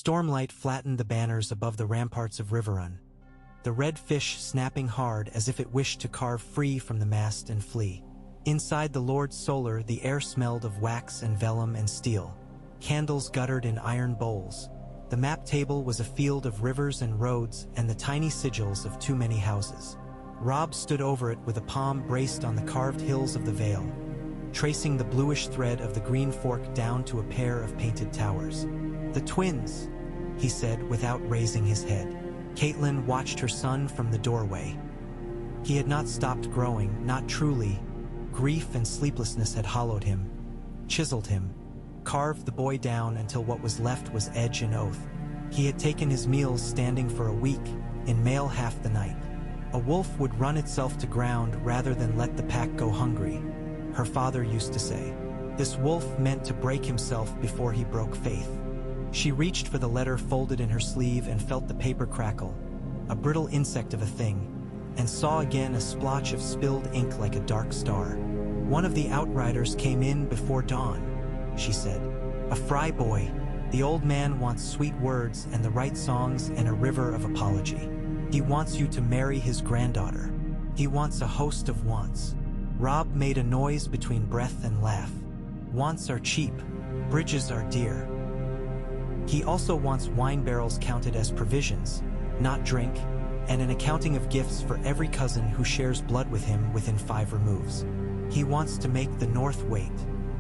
Stormlight flattened the banners above the ramparts of Riverrun, the red fish snapping hard as if it wished to carve free from the mast and flee. Inside the Lord Solar, the air smelled of wax and vellum and steel. Candles guttered in iron bowls. The map table was a field of rivers and roads and the tiny sigils of too many houses. Robb stood over it with a palm braced on the carved hills of the Vale, tracing the bluish thread of the green fork down to a pair of painted towers. "The twins," he said without raising his head. Catelyn watched her son from the doorway. He had not stopped growing, not truly. Grief and sleeplessness had hollowed him, chiseled him, carved the boy down until what was left was edge and oath. He had taken his meals standing for a week, in mail half the night. A wolf would run itself to ground rather than let the pack go hungry, her father used to say. This wolf meant to break himself before he broke faith. She reached for the letter folded in her sleeve and felt the paper crackle, a brittle insect of a thing, and saw again a splotch of spilled ink like a dark star. "One of the outriders came in before dawn," she said. "A fry boy. The old man wants sweet words and the right songs and a river of apology. He wants you to marry his granddaughter. He wants a host of wants." Robb made a noise between breath and laugh. "Wants are cheap. Bridges are dear. He also wants wine barrels counted as provisions, not drink, and an accounting of gifts for every cousin who shares blood with him within 5 removes. He wants to make the North wait."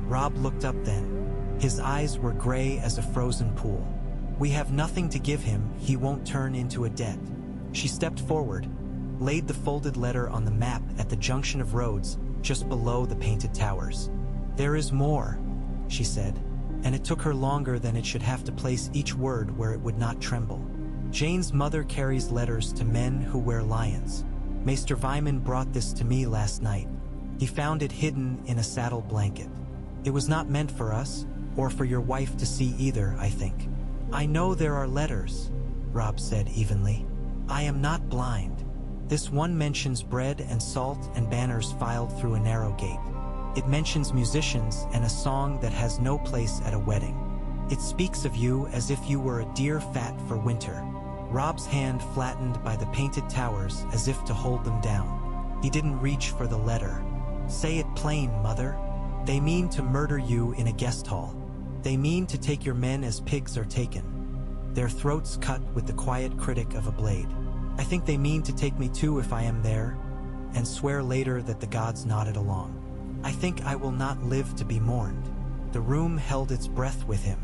Robb looked up then. His eyes were gray as a frozen pool. "We have nothing to give him. He won't turn into a debt." She stepped forward, laid the folded letter on the map at the junction of roads just below the painted towers. "There is more," she said, and it took her longer than it should have to place each word where it would not tremble. "Jane's mother carries letters to men who wear lions. Maester Vyman brought this to me last night. He found it hidden in a saddle blanket. It was not meant for us, or for your wife to see either, I think." "I know there are letters," Robb said evenly. "I am not blind. This one mentions bread and salt and banners filed through a narrow gate. It mentions musicians and a song that has no place at a wedding. It speaks of you as if you were a deer fat for winter." Robb's hand flattened by the painted towers as if to hold them down. He didn't reach for the letter. "Say it plain, mother. They mean to murder you in a guest hall. They mean to take your men as pigs are taken, their throats cut with the quiet critic of a blade. I think they mean to take me too if I am there, and swear later that the gods nodded along. I think I will not live to be mourned." The room held its breath with him.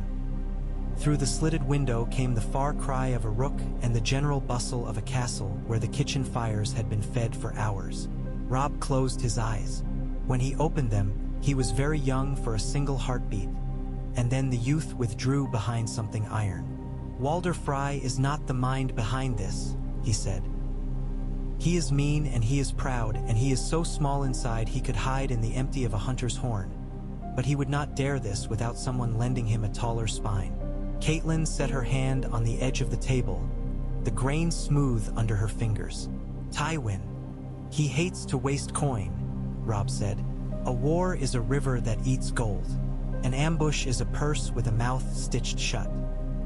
Through the slitted window came the far cry of a rook and the general bustle of a castle where the kitchen fires had been fed for hours. Robb closed his eyes. When he opened them, he was very young for a single heartbeat, and then the youth withdrew behind something iron. "Walder Frey is not the mind behind this," he said. "He is mean and he is proud and he is so small inside he could hide in the empty of a hunter's horn. But he would not dare this without someone lending him a taller spine." Catelyn set her hand on the edge of the table, the grain smooth under her fingers. "Tywin. He hates to waste coin," Robb said. "A war is a river that eats gold. An ambush is a purse with a mouth stitched shut.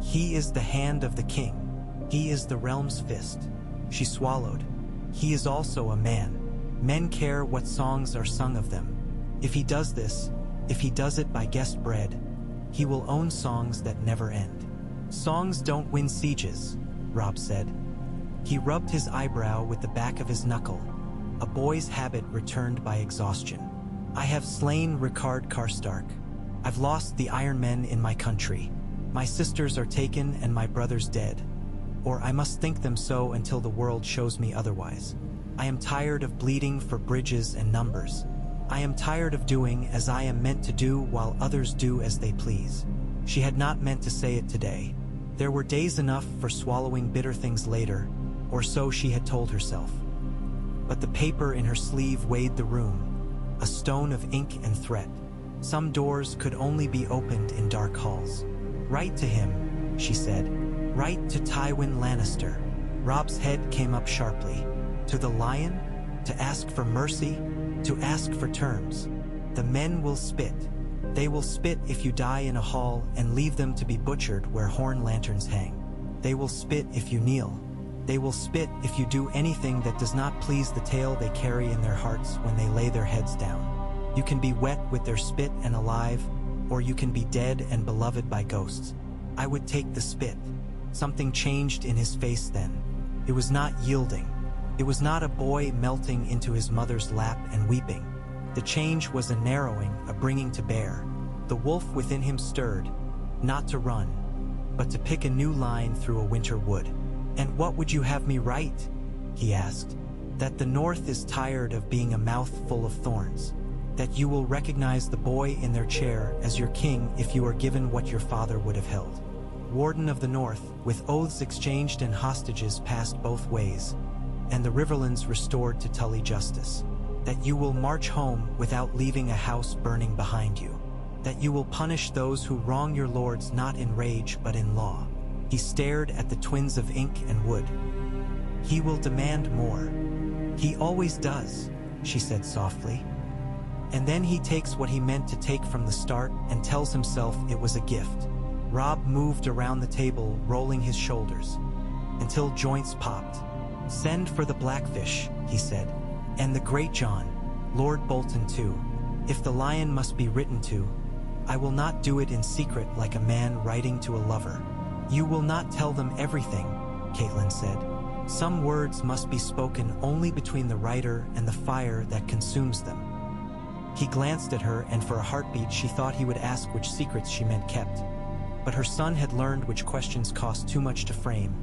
He is the hand of the king. He is the realm's fist." She swallowed. "He is also a man. Men care what songs are sung of them. If he does this, if he does it by guest bread, he will own songs that never end." "Songs don't win sieges," Robb said. He rubbed his eyebrow with the back of his knuckle, a boy's habit returned by exhaustion. "I have slain Rickard Karstark. I've lost the Iron Men in my country. My sisters are taken and my brothers dead. Or I must think them so until the world shows me otherwise. I am tired of bleeding for bridges and numbers. I am tired of doing as I am meant to do while others do as they please." She had not meant to say it today. There were days enough for swallowing bitter things later, or so she had told herself. But the paper in her sleeve weighed the room, a stone of ink and threat. Some doors could only be opened in dark halls. "Write to him," she said. "Write to Tywin Lannister." Robb's head came up sharply. To the lion? To ask for mercy? To ask for terms? The men will spit. They will spit if you die in a hall and leave them to be butchered where horn lanterns hang. They will spit if you kneel. They will spit if you do anything that does not please the tale they carry in their hearts when they lay their heads down. You can be wet with their spit and alive, or you can be dead and beloved by ghosts. I would take the spit. Something changed in his face then. It was not yielding. It was not a boy melting into his mother's lap and weeping. The change was a narrowing, a bringing to bear. The wolf within him stirred, not to run, but to pick a new line through a winter wood. "And what would you have me write?" he asked. "That the North is tired of being a mouth full of thorns. That you will recognize the boy in their chair as your king if you are given what your father would have held. Warden of the North, with oaths exchanged and hostages passed both ways, and the riverlands restored to Tully justice. That you will march home without leaving a house burning behind you. That you will punish those who wrong your lords not in rage but in law." He stared at the twins of ink and wood. "He will demand more. He always does," she said softly. "And then he takes what he meant to take from the start and tells himself it was a gift." Robb moved around the table, rolling his shoulders, until joints popped. "Send for the Blackfish," he said, "and the Great John, Lord Bolton too. If the lion must be written to, I will not do it in secret like a man writing to a lover." "You will not tell them everything," Catelyn said. "Some words must be spoken only between the writer and the fire that consumes them." He glanced at her, and for a heartbeat she thought he would ask which secrets she meant kept. But her son had learned which questions cost too much to frame,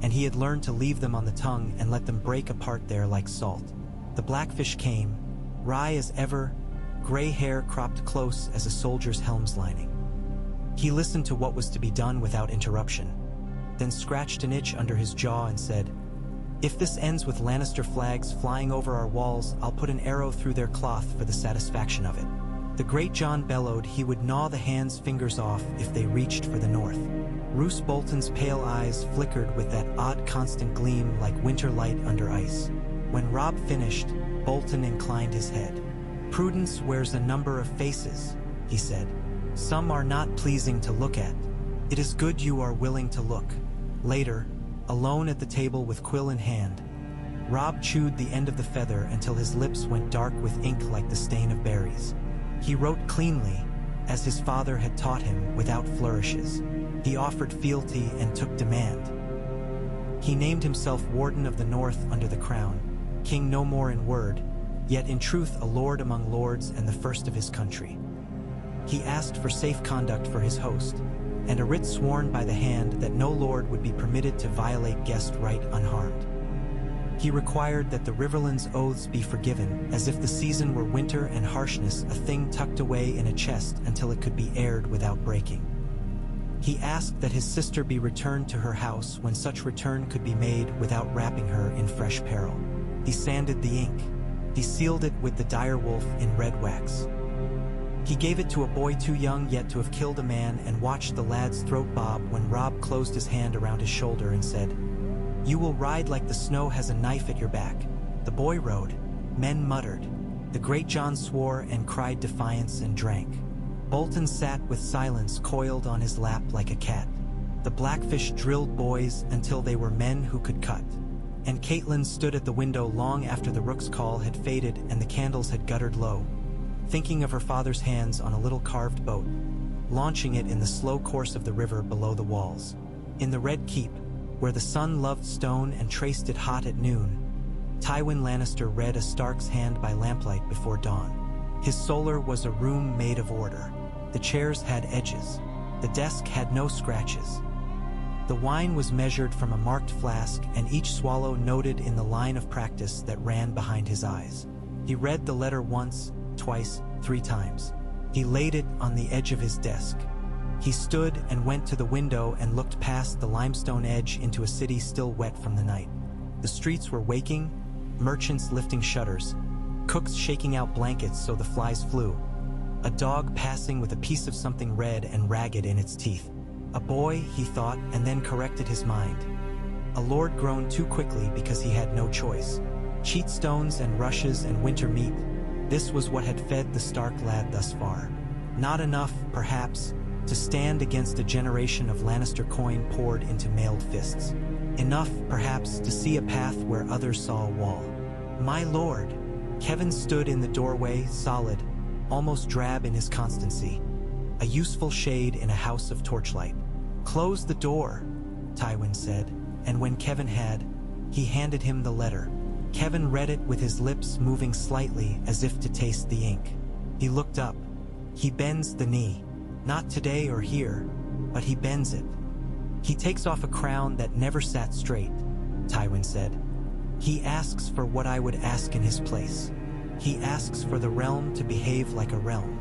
and he had learned to leave them on the tongue and let them break apart there like salt. The Blackfish came, wry as ever, gray hair cropped close as a soldier's helm's lining. He listened to what was to be done without interruption, then scratched an itch under his jaw and said, "If this ends with Lannister flags flying over our walls, I'll put an arrow through their cloth for the satisfaction of it." The Great John bellowed he would gnaw the hands' fingers off if they reached for the north. Roose Bolton's pale eyes flickered with that odd constant gleam like winter light under ice. When Robb finished, Bolton inclined his head. "Prudence wears a number of faces," he said. "Some are not pleasing to look at. It is good you are willing to look." Later, alone at the table with quill in hand, Robb chewed the end of the feather until his lips went dark with ink like the stain of berries. He wrote cleanly, as his father had taught him, without flourishes. He offered fealty and took demand. He named himself Warden of the North under the crown, king no more in word, yet in truth a lord among lords and the first of his country. He asked for safe conduct for his host, and a writ sworn by the hand that no lord would be permitted to violate guest right unharmed. He required that the Riverlands' oaths be forgiven, as if the season were winter and harshness a thing tucked away in a chest until it could be aired without breaking. He asked that his sister be returned to her house when such return could be made without wrapping her in fresh peril. He sanded the ink. He sealed it with the dire wolf in red wax. He gave it to a boy too young yet to have killed a man and watched the lad's throat bob when Robb closed his hand around his shoulder and said, "You will ride like the snow has a knife at your back." The boy rode. Men muttered. The Great John swore and cried defiance and drank. Bolton sat with silence coiled on his lap like a cat. The Blackfish drilled boys until they were men who could cut. And Catelyn stood at the window long after the rook's call had faded and the candles had guttered low, thinking of her father's hands on a little carved boat, launching it in the slow course of the river below the walls. In the Red Keep, where the sun loved stone and traced it hot at noon, Tywin Lannister read a Stark's hand by lamplight before dawn. His solar was a room made of order. The chairs had edges. The desk had no scratches. The wine was measured from a marked flask, and each swallow noted in the line of practice that ran behind his eyes. He read the letter once, twice, 3 times. He laid it on the edge of his desk. He stood and went to the window and looked past the limestone edge into a city still wet from the night. The streets were waking, merchants lifting shutters, cooks shaking out blankets so the flies flew, a dog passing with a piece of something red and ragged in its teeth. A boy, he thought, and then corrected his mind. A lord grown too quickly because he had no choice. Cheatstones and rushes and winter meat, this was what had fed the Stark lad thus far. Not enough, perhaps, to stand against a generation of Lannister coin poured into mailed fists. Enough, perhaps, to see a path where others saw a wall. My lord! Kevin stood in the doorway, solid, almost drab in his constancy. A useful shade in a house of torchlight. "Close the door," Tywin said, and when Kevin had, he handed him the letter. Kevin read it with his lips moving slightly as if to taste the ink. He looked up. He bends the knee. Not today or here, but he bends it. He takes off a crown that never sat straight, Tywin said. He asks for what I would ask in his place. He asks for the realm to behave like a realm.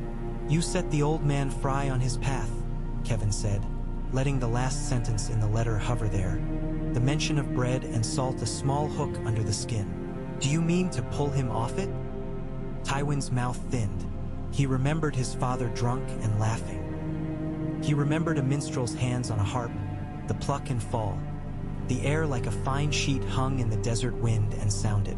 You set the old man Fry on his path, Kevin said, letting the last sentence in the letter hover there. The mention of bread and salt a small hook under the skin. Do you mean to pull him off it? Tywin's mouth thinned. He remembered his father drunk and laughing. He remembered a minstrel's hands on a harp, the pluck and fall. The air like a fine sheet hung in the desert wind and sounded.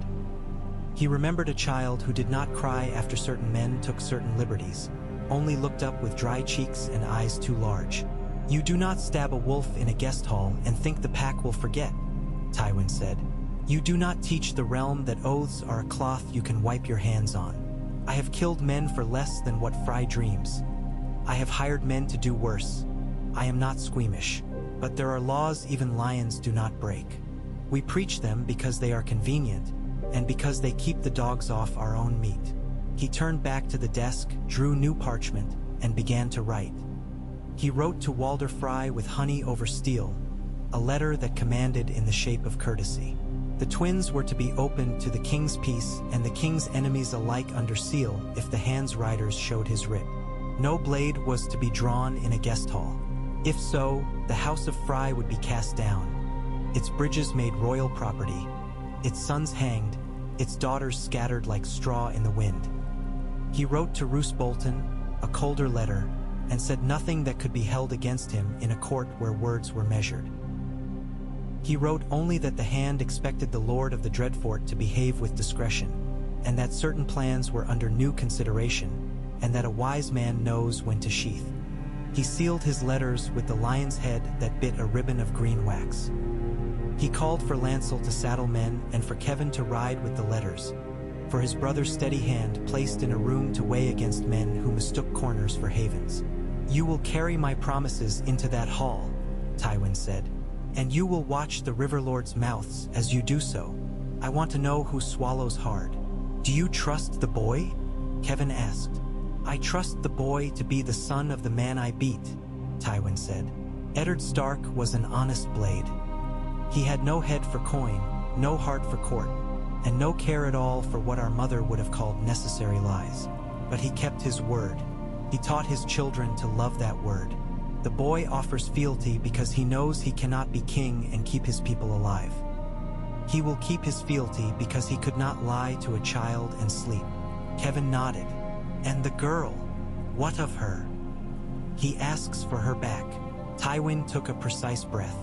He remembered a child who did not cry after certain men took certain liberties, only looked up with dry cheeks and eyes too large. You do not stab a wolf in a guest hall and think the pack will forget, Tywin said. You do not teach the realm that oaths are a cloth you can wipe your hands on. I have killed men for less than what Fry dreams. I have hired men to do worse. I am not squeamish, but there are laws even lions do not break. We preach them because they are convenient, and because they keep the dogs off our own meat. He turned back to the desk, drew new parchment, and began to write. He wrote to Walder Fry with honey over steel, a letter that commanded in the shape of courtesy. The twins were to be opened to the king's peace and the king's enemies alike under seal if the hand's riders showed his writ. No blade was to be drawn in a guest hall. If so, the house of Fry would be cast down, its bridges made royal property, its sons hanged, its daughters scattered like straw in the wind. He wrote to Roose Bolton, a colder letter, and said nothing that could be held against him in a court where words were measured. He wrote only that the hand expected the Lord of the Dreadfort to behave with discretion, and that certain plans were under new consideration, and that a wise man knows when to sheath. He sealed his letters with the lion's head that bit a ribbon of green wax. He called for Lancel to saddle men and for Kevin to ride with the letters, for his brother's steady hand placed in a room to weigh against men who mistook corners for havens. You will carry my promises into that hall, Tywin said, and you will watch the Riverlords' mouths as you do so. I want to know who swallows hard. Do you trust the boy? Kevin asked. I trust the boy to be the son of the man I beat, Tywin said. Eddard Stark was an honest blade. He had no head for coin, no heart for court, and no care at all for what our mother would have called necessary lies. But he kept his word. He taught his children to love that word. The boy offers fealty because he knows he cannot be king and keep his people alive. He will keep his fealty because he could not lie to a child and sleep. Kevin nodded. And the girl, what of her? He asks for her back. Tywin took a precise breath.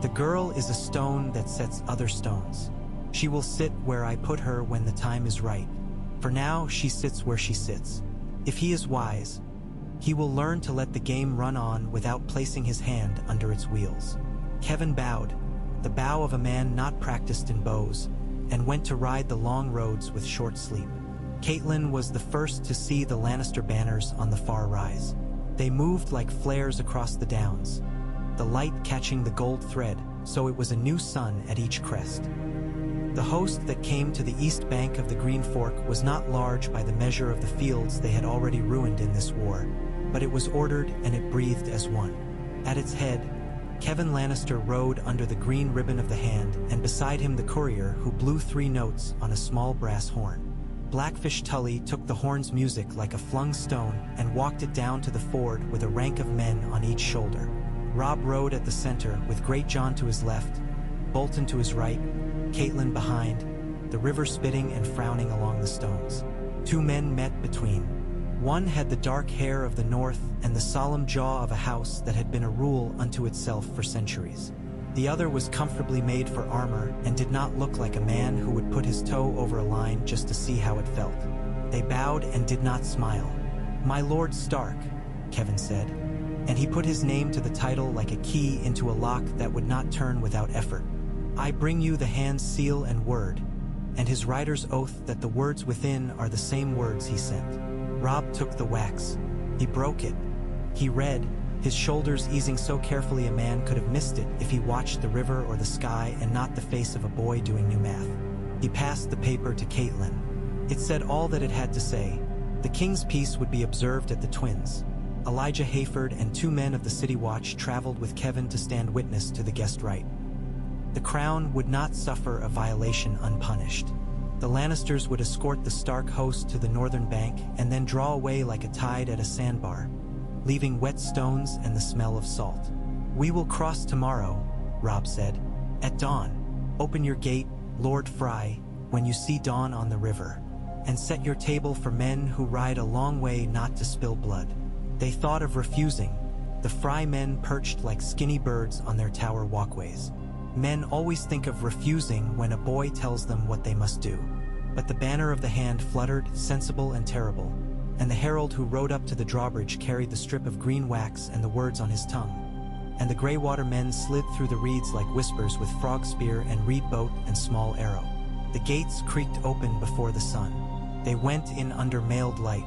The girl is a stone that sets other stones. She will sit where I put her when the time is right. For now, she sits where she sits. If he is wise, he will learn to let the game run on without placing his hand under its wheels. Kevin bowed, the bow of a man not practiced in bows, and went to ride the long roads with short sleep. Catelyn was the first to see the Lannister banners on the far rise. They moved like flares across the downs, the light catching the gold thread, so it was a new sun at each crest. The host that came to the east bank of the Green Fork was not large by the measure of the fields they had already ruined in this war, but it was ordered and it breathed as one. At its head, Kevin Lannister rode under the green ribbon of the hand, and beside him the courier who blew 3 notes on a small brass horn. Blackfish Tully took the horn's music like a flung stone and walked it down to the ford with a rank of men on each shoulder. Robb rode at the center with Great John to his left, Bolton to his right, Catelyn behind, the river spitting and frowning along the stones. 2 men met between. One had the dark hair of the north and the solemn jaw of a house that had been a rule unto itself for centuries. The other was comfortably made for armor and did not look like a man who would put his toe over a line just to see how it felt. They bowed and did not smile. "My Lord Stark," Kevin said, and he put his name to the title like a key into a lock that would not turn without effort. "I bring you the hand's seal and word, and his rider's oath that the words within are the same words he sent." Robb took the wax. He broke it. He read, his shoulders easing so carefully a man could have missed it if he watched the river or the sky and not the face of a boy doing new math. He passed the paper to Caitlin. It said all that it had to say. The king's peace would be observed at the Twins. Elijah Hayford and 2 men of the City Watch traveled with Kevin to stand witness to the guest right. The crown would not suffer a violation unpunished. The Lannisters would escort the Stark host to the northern bank and then draw away like a tide at a sandbar, leaving wet stones and the smell of salt. "We will cross tomorrow," Robb said. "At dawn. Open your gate, Lord Fry, when you see dawn on the river, and set your table for men who ride a long way not to spill blood." They thought of refusing. The Fry men perched like skinny birds on their tower walkways. Men always think of refusing when a boy tells them what they must do. But the banner of the hand fluttered, sensible and terrible, and the herald who rode up to the drawbridge carried the strip of green wax and the words on his tongue. And the Greywater men slid through the reeds like whispers with frog spear and reed boat and small arrow. The gates creaked open before the sun. They went in under mailed light.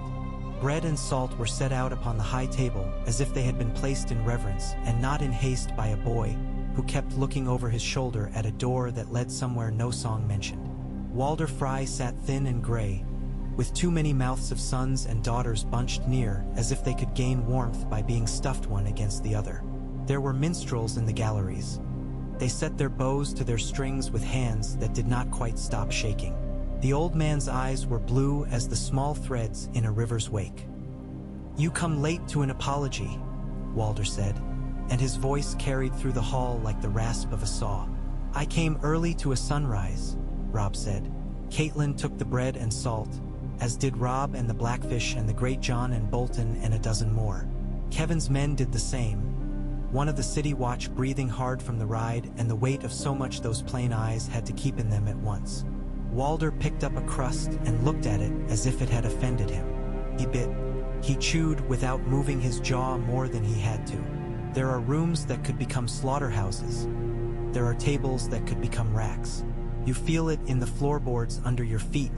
Bread and salt were set out upon the high table as if they had been placed in reverence and not in haste by a boy who kept looking over his shoulder at a door that led somewhere no song mentioned. Walder Fry sat thin and gray, with too many mouths of sons and daughters bunched near as if they could gain warmth by being stuffed one against the other. There were minstrels in the galleries. They set their bows to their strings with hands that did not quite stop shaking. The old man's eyes were blue as the small threads in a river's wake. "You come late to an apology," Walder said, and his voice carried through the hall like the rasp of a saw. "I came early to a sunrise," Robb said. Caitlin took the bread and salt, as did Robb and the Blackfish and the Great John and Bolton and a dozen more. Kevin's men did the same, one of the City Watch breathing hard from the ride and the weight of so much those plain eyes had to keep in them at once. Walder picked up a crust and looked at it as if it had offended him. He bit. He chewed without moving his jaw more than he had to. There are rooms that could become slaughterhouses. There are tables that could become racks. You feel it in the floorboards under your feet,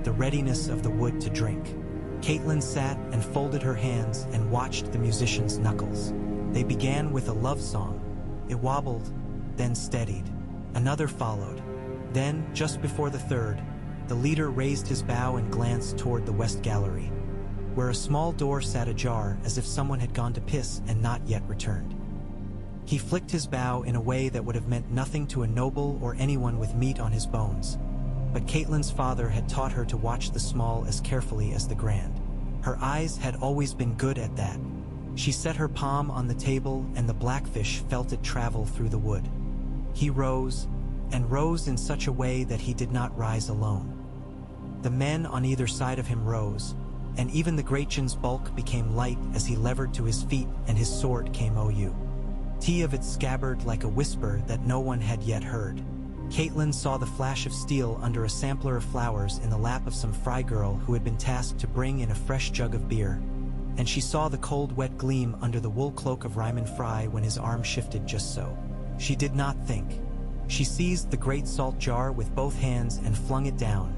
the readiness of the wood to drink. Caitlin sat and folded her hands and watched the musicians' knuckles. They began with a love song. It wobbled, then steadied. Another followed. Then, just before the third, the leader raised his bow and glanced toward the west gallery, where a small door sat ajar as if someone had gone to piss and not yet returned. He flicked his bow in a way that would have meant nothing to a noble or anyone with meat on his bones. But Caitlin's father had taught her to watch the small as carefully as the grand. Her eyes had always been good at that. She set her palm on the table and the Blackfish felt it travel through the wood. He rose, and rose in such a way that he did not rise alone. The men on either side of him rose, and even the Greatjon's bulk became light as he levered to his feet and his sword came OU. Tea of its scabbard like a whisper that no one had yet heard. Caitlin saw the flash of steel under a sampler of flowers in the lap of some fry girl who had been tasked to bring in a fresh jug of beer, and she saw the cold wet gleam under the wool cloak of Ryman Fry when his arm shifted just so. She did not think. She seized the great salt jar with both hands and flung it down,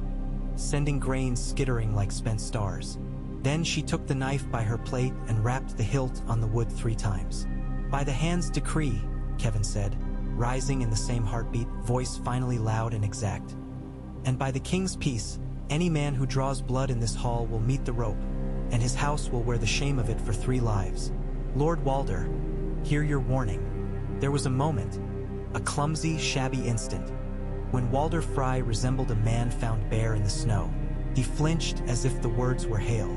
sending grains skittering like spent stars. Then she took the knife by her plate and rapped the hilt on the wood 3 times. "By the hand's decree," Kevin said, rising in the same heartbeat, voice finally loud and exact. "And by the king's peace, any man who draws blood in this hall will meet the rope, and his house will wear the shame of it for 3 lives. Lord Walder, hear your warning." There was a moment, a clumsy, shabby instant, when Walder Fry resembled a man found bare in the snow. He flinched as if the words were hail.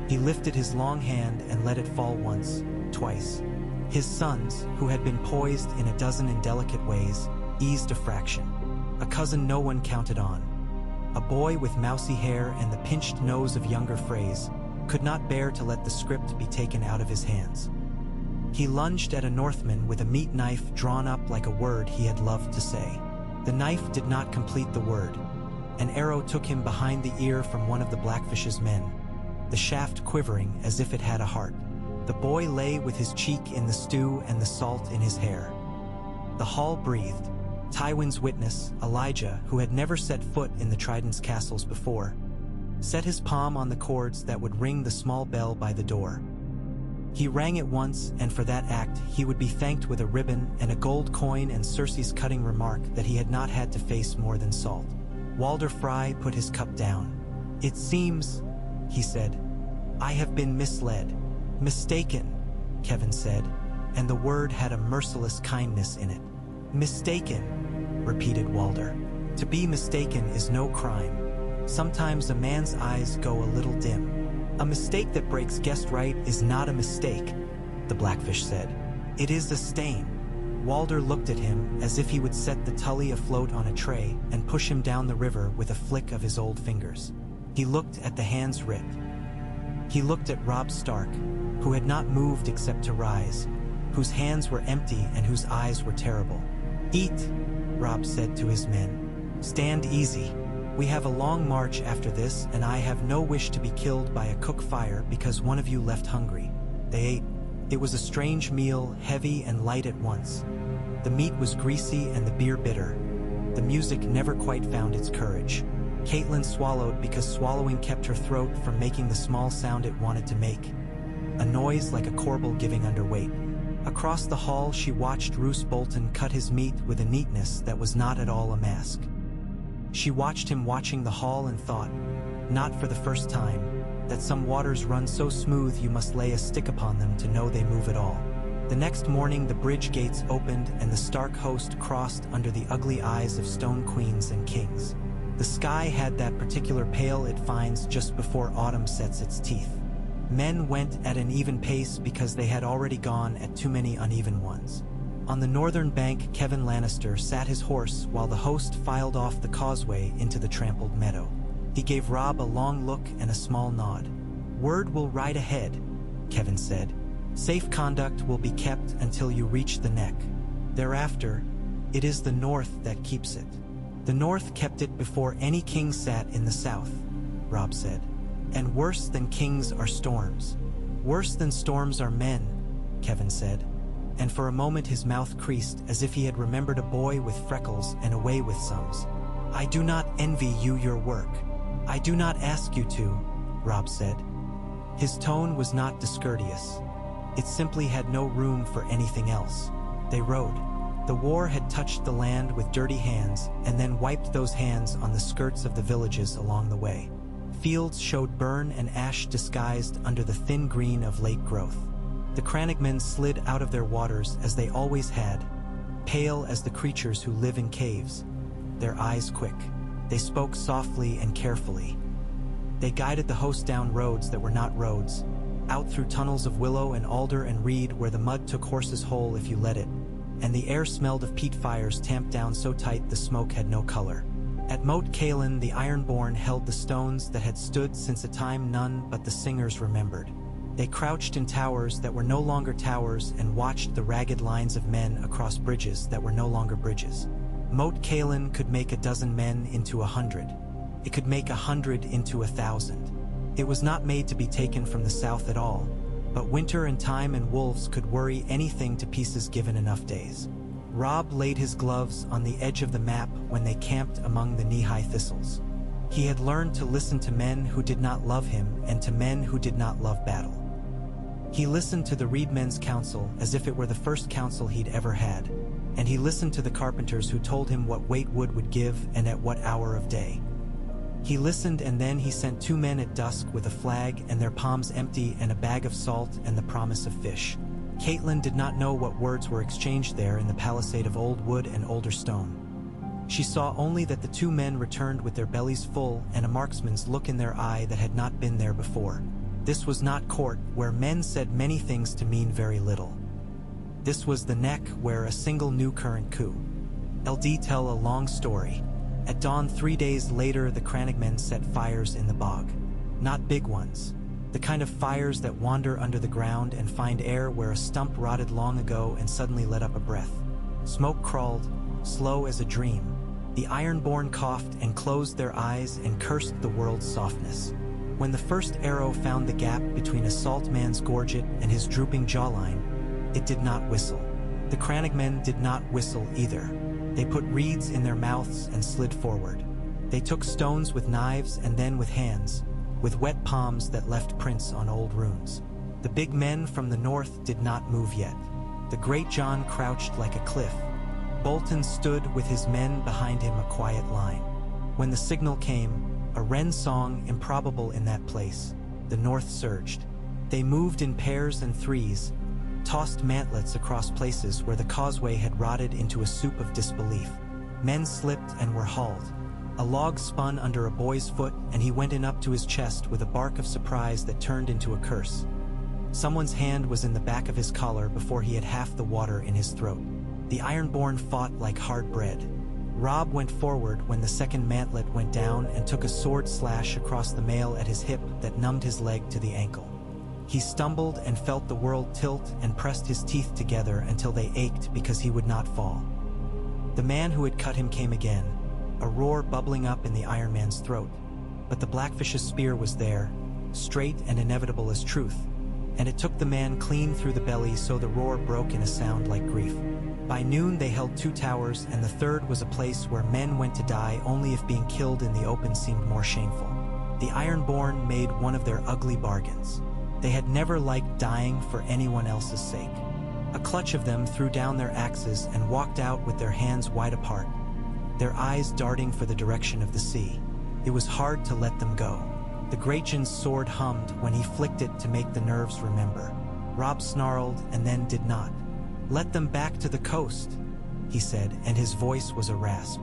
He lifted his long hand and let it fall once, twice. His sons, who had been poised in a dozen indelicate ways, eased a fraction. A cousin no one counted on. A boy with mousy hair and the pinched nose of younger Frays could not bear to let the script be taken out of his hands. He lunged at a Northman with a meat knife drawn up like a word he had loved to say. The knife did not complete the word. An arrow took him behind the ear from one of the Blackfish's men. the shaft quivering as if it had a heart. The boy lay with his cheek in the stew and the salt in his hair. The hall breathed. Tywin's witness, Elijah, who had never set foot in the Trident's castles before, set his palm on the cords that would ring the small bell by the door. He rang it once, and for that act he would be thanked with a ribbon and a gold coin and Cersei's cutting remark that he had not had to face more than salt. Walder Frey put his cup down. "It seems," he said, "I have been misled. Mistaken," Kevin said, and the word had a merciless kindness in it. "Mistaken," repeated Walder. "To be mistaken is no crime. Sometimes a man's eyes go a little dim. A mistake that breaks guest right is not a mistake," the Blackfish said. "It is a stain." Walder looked at him as if he would set the Tully afloat on a tray and push him down the river with a flick of his old fingers. He looked at the hands writ. He looked at Robb Stark, who had not moved except to rise, whose hands were empty and whose eyes were terrible. "Eat," Robb said to his men. "Stand easy. We have a long march after this, and I have no wish to be killed by a cook fire because one of you left hungry." They ate. It was a strange meal, heavy and light at once. The meat was greasy and the beer bitter. The music never quite found its courage. Catelyn swallowed because swallowing kept her throat from making the small sound it wanted to make, a noise like a corbel giving underweight. Across the hall she watched Roose Bolton cut his meat with a neatness that was not at all a mask. She watched him watching the hall and thought, not for the first time, that some waters run so smooth you must lay a stick upon them to know they move at all. The next morning the bridge gates opened and the Stark host crossed under the ugly eyes of stone queens and kings. The sky had that particular pale it finds just before autumn sets its teeth. Men went at an even pace because they had already gone at too many uneven ones. On the northern bank, Kevin Lannister sat his horse while the host filed off the causeway into the trampled meadow. He gave Robb a long look and a small nod. "Word will ride ahead," Kevin said. "Safe conduct will be kept until you reach the neck. Thereafter, it is the north that keeps it." "The north kept it before any king sat in the south," Robb said. "And worse than kings are storms. Worse than storms are men," Kevin said. And for a moment his mouth creased as if he had remembered a boy with freckles and a way with sums. "I do not envy you your work. I do not ask you to," Robb said. His tone was not discourteous. It simply had no room for anything else. They rode. The war had touched the land with dirty hands and then wiped those hands on the skirts of the villages along the way. Fields showed burn and ash disguised under the thin green of late growth. The crannogmen slid out of their waters as they always had, pale as the creatures who live in caves, their eyes quick. They spoke softly and carefully. They guided the host down roads that were not roads, out through tunnels of willow and alder and reed where the mud took horses whole if you let it, and the air smelled of peat fires tamped down so tight the smoke had no color. At Moat Cailin the Ironborn held the stones that had stood since a time none but the singers remembered. They crouched in towers that were no longer towers and watched the ragged lines of men across bridges that were no longer bridges. Moat Cailin could make a dozen men into 100. It could make 100 into 1,000. It was not made to be taken from the south at all, but winter and time and wolves could worry anything to pieces given enough days. Robb laid his gloves on the edge of the map when they camped among the knee-high thistles. He had learned to listen to men who did not love him and to men who did not love battle. He listened to the reedmen's counsel as if it were the first counsel he'd ever had, and he listened to the carpenters who told him what weight wood would give and at what hour of day. He listened, and then he sent 2 men at dusk with a flag and their palms empty and a bag of salt and the promise of fish. Catelyn did not know what words were exchanged there in the palisade of old wood and older stone. She saw only that the 2 men returned with their bellies full and a marksman's look in their eye that had not been there before. This was not court, where men said many things to mean very little. This was the neck, where a single new current coup. LD tell a long story. At dawn 3 days later, the crannogmen set fires in the bog. Not big ones. The kind of fires that wander under the ground and find air where a stump rotted long ago and suddenly let up a breath. Smoke crawled, slow as a dream. The Ironborn coughed and closed their eyes and cursed the world's softness. When the first arrow found the gap between a salt man's gorget and his drooping jawline, it did not whistle. The crannogmen did not whistle either. They put reeds in their mouths and slid forward. They took stones with knives and then with hands, with wet palms that left prints on old runes. The big men from the north did not move yet. The great John crouched like a cliff. Bolton stood with his men behind him, a quiet line. When the signal came, a wren song improbable in that place, the north surged. They moved in pairs and threes, tossed mantlets across places where the causeway had rotted into a soup of disbelief. Men slipped and were hauled. A log spun under a boy's foot, and he went in up to his chest with a bark of surprise that turned into a curse. Someone's hand was in the back of his collar before he had half the water in his throat. The Ironborn fought like hard bread. Robb went forward when the second mantlet went down and took a sword slash across the mail at his hip that numbed his leg to the ankle. He stumbled and felt the world tilt and pressed his teeth together until they ached because he would not fall. The man who had cut him came again, a roar bubbling up in the Iron Man's throat. But the Blackfish's spear was there, straight and inevitable as truth, and it took the man clean through the belly, so the roar broke in a sound like grief. By noon they held 2 towers, and the third was a place where men went to die only if being killed in the open seemed more shameful. The Ironborn made one of their ugly bargains. They had never liked dying for anyone else's sake. A clutch of them threw down their axes and walked out with their hands wide apart, their eyes darting for the direction of the sea. It was hard to let them go. The Grachan's sword hummed when he flicked it to make the nerves remember. Robb snarled and then did not. "Let them back to the coast," he said, and his voice was a rasp.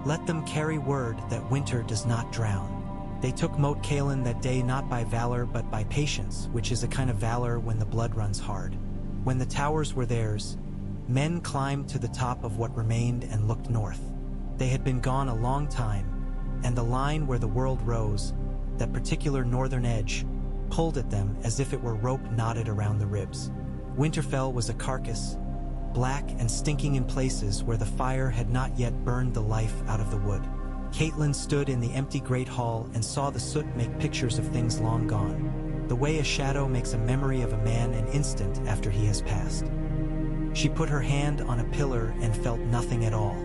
"Let them carry word that winter does not drown." They took Moat Cailin that day not by valor but by patience, which is a kind of valor when the blood runs hard. When the towers were theirs, men climbed to the top of what remained and looked north. They had been gone a long time, and the line where the world rose, that particular northern edge, pulled at them as if it were rope knotted around the ribs. Winterfell was a carcass, black and stinking in places where the fire had not yet burned the life out of the wood. Catelyn stood in the empty great hall and saw the soot make pictures of things long gone, the way a shadow makes a memory of a man an instant after he has passed. She put her hand on a pillar and felt nothing at all.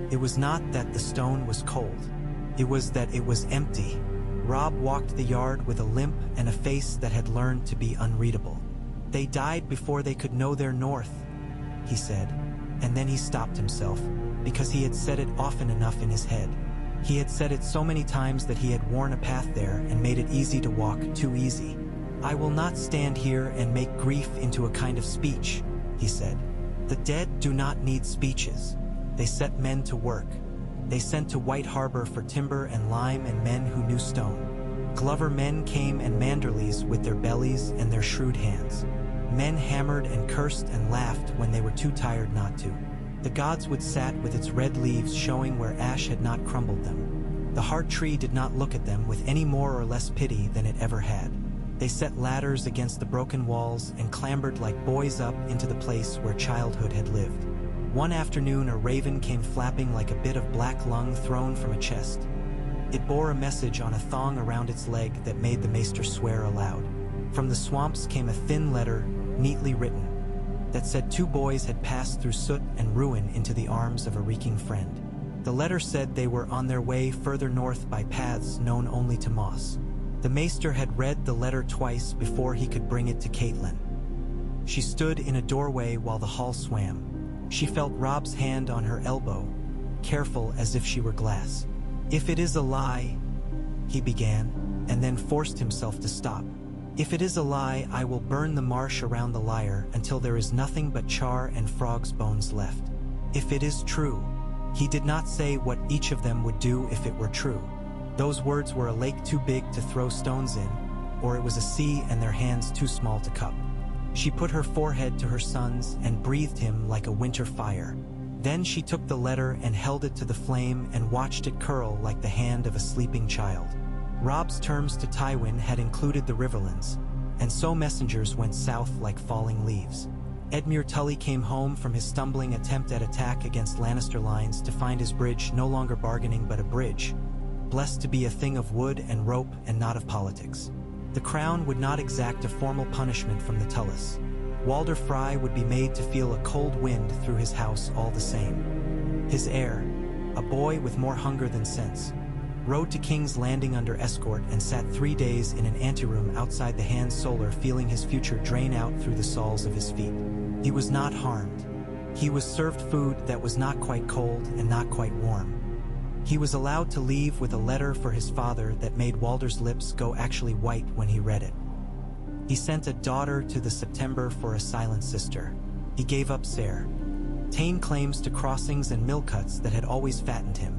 It was not that the stone was cold. It was that it was empty. Robb walked the yard with a limp and a face that had learned to be unreadable. "They died before they could know their north," he said, and then he stopped himself, because he had said it often enough in his head. He had said it so many times that he had worn a path there and made it easy to walk, too easy. "I will not stand here and make grief into a kind of speech," he said. "The dead do not need speeches." They set men to work. They sent to White Harbor for timber and lime and men who knew stone. Glover men came and Manderleys with their bellies and their shrewd hands. Men hammered and cursed and laughed when they were too tired not to. The godswood sat with its red leaves showing where ash had not crumbled them. The heart tree did not look at them with any more or less pity than it ever had. They set ladders against the broken walls and clambered like boys up into the place where childhood had lived. One afternoon a raven came flapping like a bit of black lung thrown from a chest. It bore a message on a thong around its leg that made the maester swear aloud. From the swamps came a thin letter, neatly written, that said 2 boys had passed through soot and ruin into the arms of a reeking friend. The letter said they were on their way further north by paths known only to Moss. The maester had read the letter twice before he could bring it to Catelyn. She stood in a doorway while the hall swam. She felt Robb's hand on her elbow, careful as if she were glass. "If it is a lie," he began, and then forced himself to stop. "If it is a lie, I will burn the marsh around the lyre until there is nothing but char and frogs' bones left. If it is true." He did not say what each of them would do if it were true. Those words were a lake too big to throw stones in, or it was a sea and their hands too small to cup. She put her forehead to her son's and breathed him like a winter fire. Then she took the letter and held it to the flame and watched it curl like the hand of a sleeping child. Robb's terms to Tywin had included the Riverlands, and so messengers went south like falling leaves. Edmure Tully came home from his stumbling attempt at attack against Lannister lines to find his bridge no longer bargaining but a bridge, blessed to be a thing of wood and rope and not of politics. The crown would not exact a formal punishment from the Tullus. Walder Frey would be made to feel a cold wind through his house all the same. His heir, a boy with more hunger than sense, rode to King's Landing under escort and sat 3 days in an anteroom outside the Hand Solar, feeling his future drain out through the soles of his feet. He was not harmed. He was served food that was not quite cold and not quite warm. He was allowed to leave with a letter for his father that made Walder's lips go actually white when he read it. He sent a daughter to the September for a silent sister. He gave up Sayre. Tane claims to crossings and mill cuts that had always fattened him,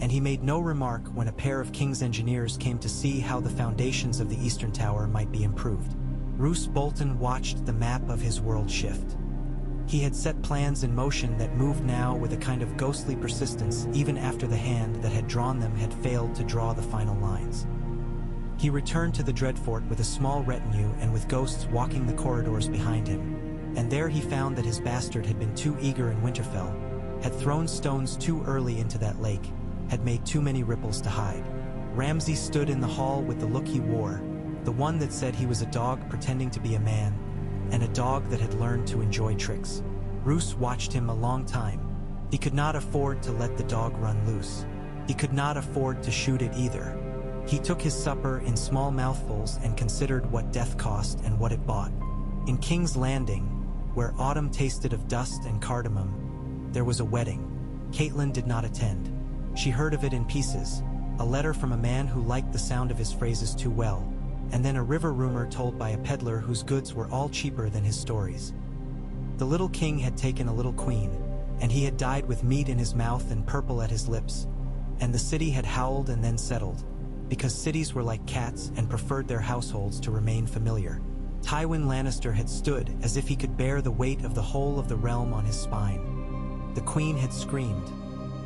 and he made no remark when a pair of King's engineers came to see how the foundations of the Eastern Tower might be improved. Roose Bolton watched the map of his world shift. He had set plans in motion that moved now with a kind of ghostly persistence even after the hand that had drawn them had failed to draw the final lines. He returned to the Dreadfort with a small retinue and with ghosts walking the corridors behind him, and there he found that his bastard had been too eager in Winterfell, had thrown stones too early into that lake, had made too many ripples to hide. Ramsay stood in the hall with the look he wore, the one that said he was a dog pretending to be a man, and a dog that had learned to enjoy tricks. Roose watched him a long time. He could not afford to let the dog run loose. He could not afford to shoot it either. He took his supper in small mouthfuls and considered what death cost and what it bought. In King's Landing, where autumn tasted of dust and cardamom, there was a wedding. Catelyn did not attend. She heard of it in pieces, a letter from a man who liked the sound of his phrases too well, and then a river rumor told by a peddler whose goods were all cheaper than his stories. The little king had taken a little queen, and he had died with meat in his mouth and purple at his lips, and the city had howled and then settled, because cities were like cats and preferred their households to remain familiar. Tywin Lannister had stood as if he could bear the weight of the whole of the realm on his spine. The queen had screamed.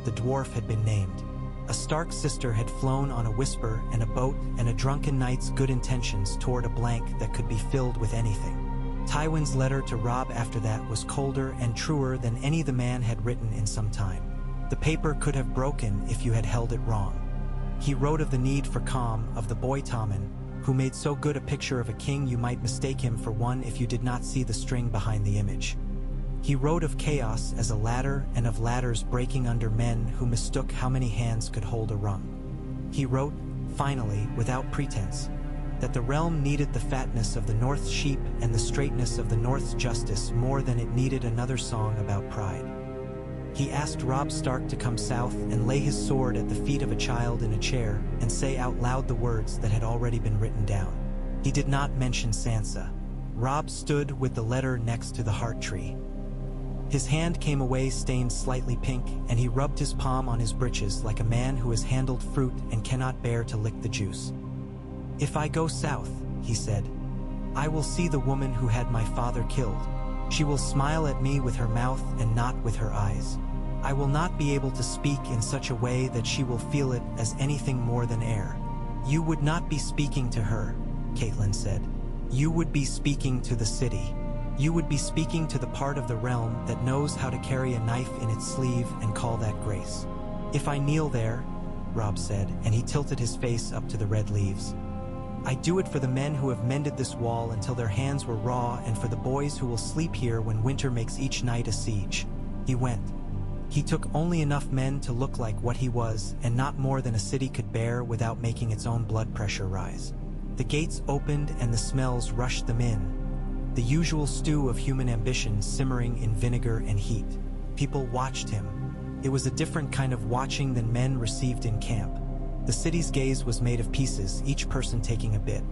The dwarf had been named. A Stark sister had flown on a whisper and a boat and a drunken knight's good intentions toward a blank that could be filled with anything. Tywin's letter to Robb after that was colder and truer than any the man had written in some time. The paper could have broken if you had held it wrong. He wrote of the need for calm, of the boy Tommen, who made so good a picture of a king you might mistake him for one if you did not see the string behind the image. He wrote of chaos as a ladder and of ladders breaking under men who mistook how many hands could hold a rung. He wrote, finally, without pretense, that the realm needed the fatness of the North's sheep and the straightness of the North's justice more than it needed another song about pride. He asked Robb Stark to come south and lay his sword at the feet of a child in a chair and say out loud the words that had already been written down. He did not mention Sansa. Robb stood with the letter next to the heart tree. His hand came away stained slightly pink, and he rubbed his palm on his breeches like a man who has handled fruit and cannot bear to lick the juice. "If I go south," he said, "I will see the woman who had my father killed. She will smile at me with her mouth and not with her eyes. I will not be able to speak in such a way that she will feel it as anything more than air." "You would not be speaking to her," Catelyn said. "You would be speaking to the city. You would be speaking to the part of the realm that knows how to carry a knife in its sleeve and call that grace." "If I kneel there," Robb said, and he tilted his face up to the red leaves, "I do it for the men who have mended this wall until their hands were raw and for the boys who will sleep here when winter makes each night a siege." He went. He took only enough men to look like what he was and not more than a city could bear without making its own blood pressure rise. The gates opened and the smells rushed them in. The usual stew of human ambition simmering in vinegar and heat. People watched him. It was a different kind of watching than men received in camp. The city's gaze was made of pieces, each person taking a bit.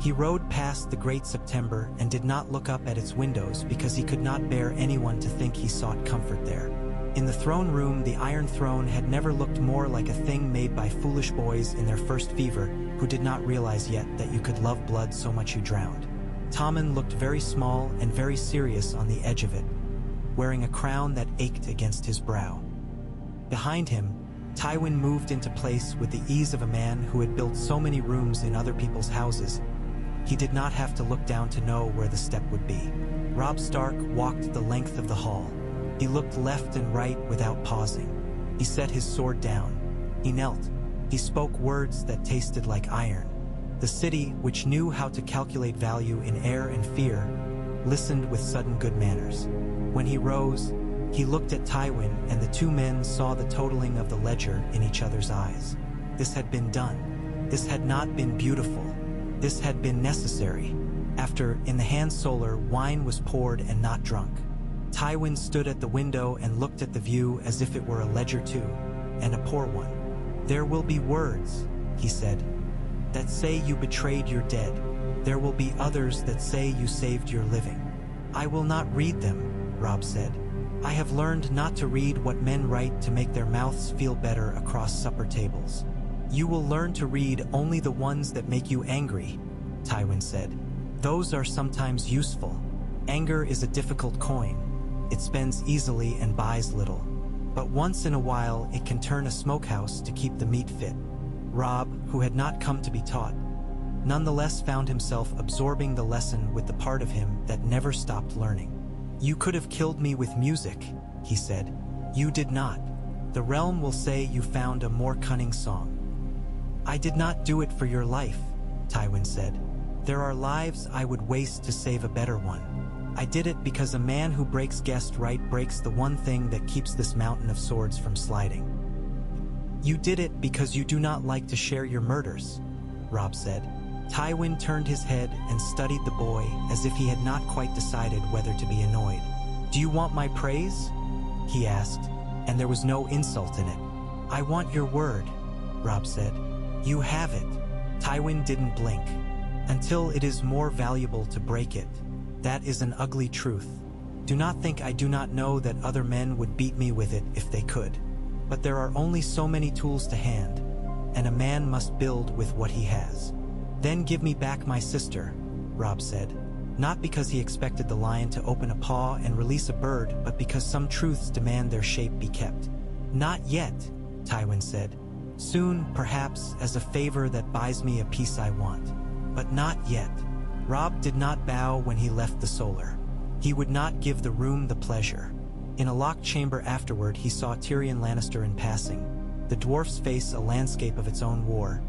He rode past the great September and did not look up at its windows because he could not bear anyone to think he sought comfort there. In the throne room, the Iron Throne had never looked more like a thing made by foolish boys in their first fever, who did not realize yet that you could love blood so much you drowned. Tommen looked very small and very serious on the edge of it, wearing a crown that ached against his brow. Behind him, Tywin moved into place with the ease of a man who had built so many rooms in other people's houses. He did not have to look down to know where the step would be. Robb Stark walked the length of the hall. He looked left and right without pausing. He set his sword down. He knelt. He spoke words that tasted like iron. The city, which knew how to calculate value in air and fear, listened with sudden good manners. When he rose, he looked at Tywin, and the two men saw the totaling of the ledger in each other's eyes. This had been done. This had not been beautiful. This had been necessary. After, in the hand solar, wine was poured and not drunk. Tywin stood at the window and looked at the view as if it were a ledger too, and a poor one. "There will be words," he said, "that say you betrayed your dead. There will be others that say you saved your living. I will not read them," Robb said. "I have learned not to read what men write to make their mouths feel better across supper tables." "You will learn to read only the ones that make you angry," Tywin said. "Those are sometimes useful. Anger is a difficult coin. It spends easily and buys little. But once in a while it can turn a smokehouse to keep the meat fit." Robb, who had not come to be taught, nonetheless found himself absorbing the lesson with the part of him that never stopped learning. "You could have killed me with music," he said. "You did not. The realm will say you found a more cunning song." "I did not do it for your life," Tywin said. "There are lives I would waste to save a better one. I did it because a man who breaks guest right breaks the one thing that keeps this mountain of swords from sliding." "You did it because you do not like to share your murders," Robb said. Tywin turned his head and studied the boy as if he had not quite decided whether to be annoyed. "Do you want my praise?" he asked, and there was no insult in it. "I want your word," Robb said. "You have it." Tywin didn't blink. "Until it is more valuable to break it. That is an ugly truth. Do not think I do not know that other men would beat me with it if they could. But there are only so many tools to hand, and a man must build with what he has." "Then give me back my sister," Robb said. Not because he expected the lion to open a paw and release a bird, but because some truths demand their shape be kept. "Not yet," Tywin said. "Soon, perhaps, as a favor that buys me a peace I want. But not yet." Robb did not bow when he left the solar. He would not give the room the pleasure. In a locked chamber afterward, he saw Tywin Lannister in passing, the dwarf's face a landscape of its own war,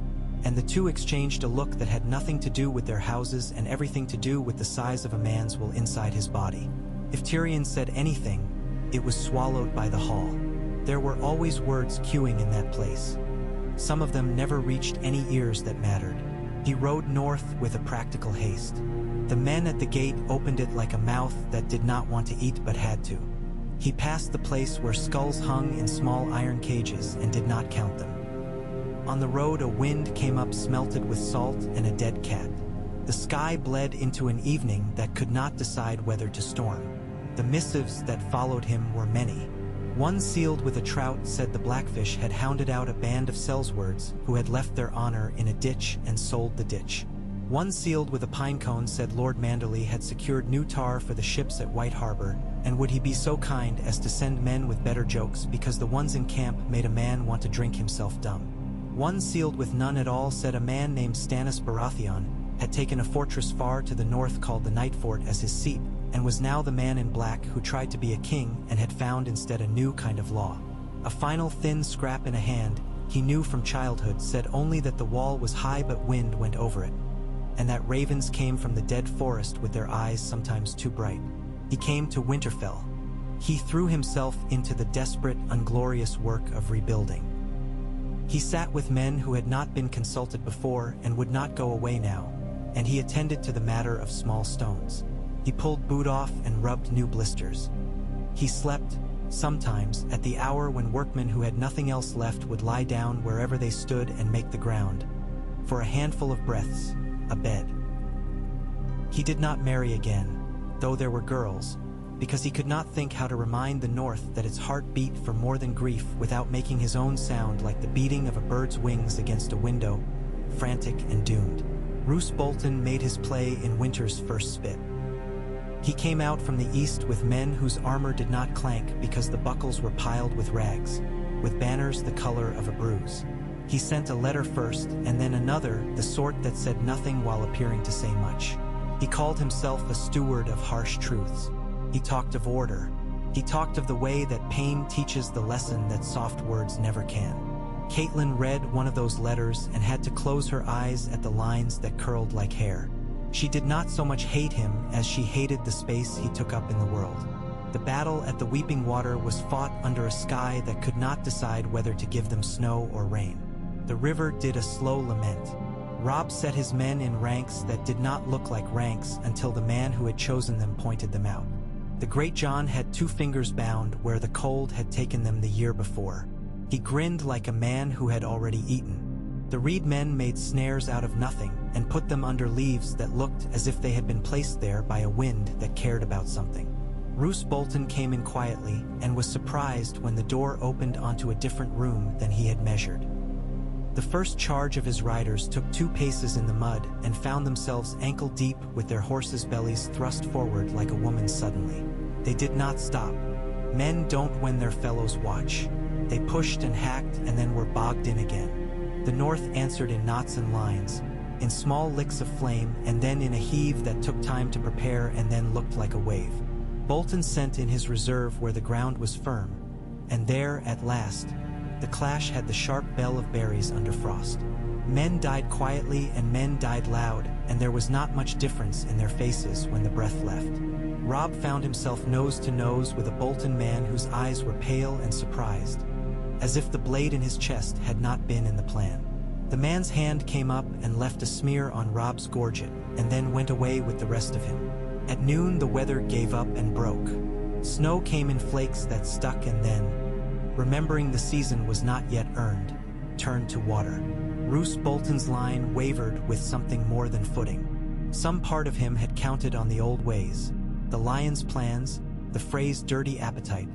and the two exchanged a look that had nothing to do with their houses and everything to do with the size of a man's will inside his body. If Tywin said anything, it was swallowed by the hall. There were always words queuing in that place. Some of them never reached any ears that mattered. He rode north with a practical haste. The men at the gate opened it like a mouth that did not want to eat but had to. He passed the place where skulls hung in small iron cages and did not count them. On the road, a wind came up smelted with salt and a dead cat. The sky bled into an evening that could not decide whether to storm. The missives that followed him were many. One sealed with a trout said the Blackfish had hounded out a band of Sellswords who had left their honor in a ditch and sold the ditch. One sealed with a pine cone said Lord Manderley had secured new tar for the ships at White Harbor, and would he be so kind as to send men with better jokes because the ones in camp made a man want to drink himself dumb. One sealed with none at all said a man named Stannis Baratheon had taken a fortress far to the north called the Night Fort as his seat, and was now the man in black who tried to be a king and had found instead a new kind of law. A final thin scrap in a hand, he knew from childhood, said only that the wall was high but wind went over it, and that ravens came from the dead forest with their eyes sometimes too bright. He came to Winterfell. He threw himself into the desperate, unglorious work of rebuilding. He sat with men who had not been consulted before and would not go away now, and he attended to the matter of small stones. He pulled boot off and rubbed new blisters. He slept, sometimes, at the hour when workmen who had nothing else left would lie down wherever they stood and make the ground, for a handful of breaths, a bed. He did not marry again, though there were girls, because he could not think how to remind the North that its heart beat for more than grief without making his own sound like the beating of a bird's wings against a window, frantic and doomed. Roose Bolton made his play in winter's first spit. He came out from the east with men whose armor did not clank because the buckles were piled with rags, with banners the color of a bruise. He sent a letter first and then another, the sort that said nothing while appearing to say much. He called himself a steward of harsh truths. He talked of order. He talked of the way that pain teaches the lesson that soft words never can. Catelyn read one of those letters and had to close her eyes at the lines that curled like hair. She did not so much hate him as she hated the space he took up in the world. The battle at the Weeping Water was fought under a sky that could not decide whether to give them snow or rain. The river did a slow lament. Robb set his men in ranks that did not look like ranks until the man who had chosen them pointed them out. The Great John had 2 fingers bound where the cold had taken them the year before. He grinned like a man who had already eaten. The reed men made snares out of nothing and put them under leaves that looked as if they had been placed there by a wind that cared about something. Roose Bolton came in quietly and was surprised when the door opened onto a different room than he had measured. The first charge of his riders took 2 paces in the mud and found themselves ankle-deep with their horses' bellies thrust forward like a woman's suddenly. They did not stop. Men don't when their fellows watch. They pushed and hacked and then were bogged in again. The North answered in knots and lines, in small licks of flame and then in a heave that took time to prepare and then looked like a wave. Bolton sent in his reserve where the ground was firm, and there, at last, the clash had the sharp bell of berries under frost. Men died quietly and men died loud, and there was not much difference in their faces when the breath left. Robb found himself nose to nose with a Bolton man whose eyes were pale and surprised, as if the blade in his chest had not been in the plan. The man's hand came up and left a smear on Robb's gorget, and then went away with the rest of him. At noon the weather gave up and broke. Snow came in flakes that stuck and then, remembering the season was not yet earned, turned to water. Roose Bolton's line wavered with something more than footing. Some part of him had counted on the old ways, the lion's plans, the Frey's dirty appetite,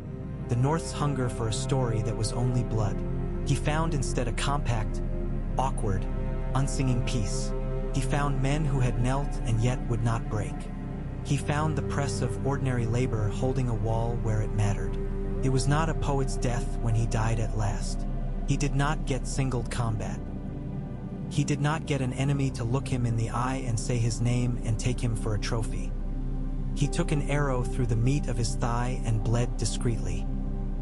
the North's hunger for a story that was only blood. He found instead a compact, awkward, unsinging peace. He found men who had knelt and yet would not break. He found the press of ordinary labor holding a wall where it mattered. It was not a poet's death when he died at last. He did not get singled combat. He did not get an enemy to look him in the eye and say his name and take him for a trophy. He took an arrow through the meat of his thigh and bled discreetly.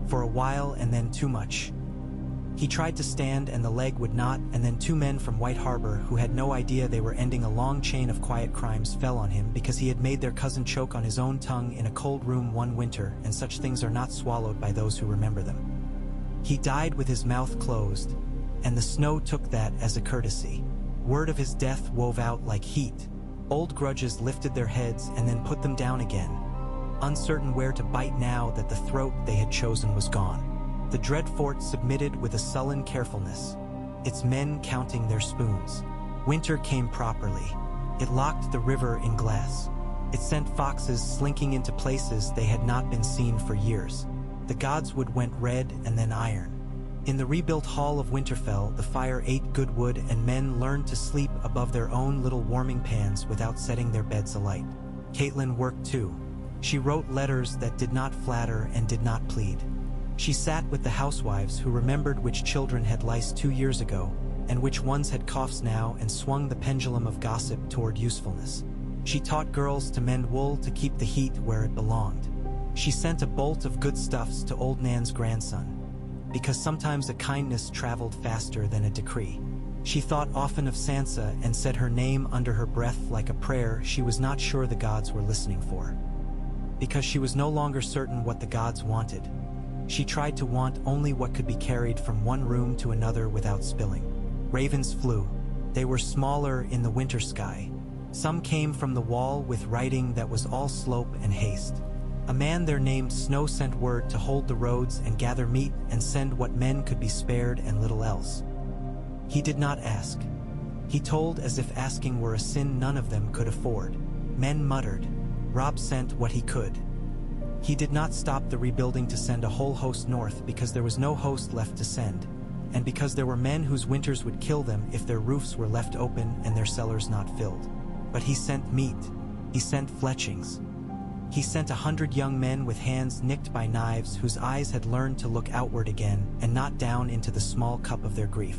For a while and then too much. He tried to stand and the leg would not, and then 2 men from White Harbor who had no idea they were ending a long chain of quiet crimes fell on him because he had made their cousin choke on his own tongue in a cold room one winter, and such things are not swallowed by those who remember them. He died with his mouth closed, and the snow took that as a courtesy. Word of his death wove out like heat. Old grudges lifted their heads and then put them down again, uncertain where to bite now that the throat they had chosen was gone. The dread fort submitted with a sullen carefulness, its men counting their spoons. Winter came properly. It locked the river in glass. It sent foxes slinking into places they had not been seen for years. The godswood went red and then iron. In the rebuilt hall of Winterfell, the fire ate good wood and men learned to sleep above their own little warming pans without setting their beds alight. Catelyn worked too. She wrote letters that did not flatter and did not plead. She sat with the housewives who remembered which children had lice 2 years ago, and which ones had coughs now, and swung the pendulum of gossip toward usefulness. She taught girls to mend wool to keep the heat where it belonged. She sent a bolt of good stuffs to old Nan's grandson, because sometimes a kindness traveled faster than a decree. She thought often of Sansa and said her name under her breath like a prayer she was not sure the gods were listening for. Because she was no longer certain what the gods wanted, she tried to want only what could be carried from one room to another without spilling. Ravens flew. They were smaller in the winter sky. Some came from the wall with writing that was all slope and haste. A man there named Snow sent word to hold the roads and gather meat and send what men could be spared and little else. He did not ask. He told as if asking were a sin none of them could afford. Men muttered. Robb sent what he could. He did not stop the rebuilding to send a whole host north because there was no host left to send, and because there were men whose winters would kill them if their roofs were left open and their cellars not filled. But he sent meat. He sent fletchings. He sent 100 young men with hands nicked by knives whose eyes had learned to look outward again and not down into the small cup of their grief.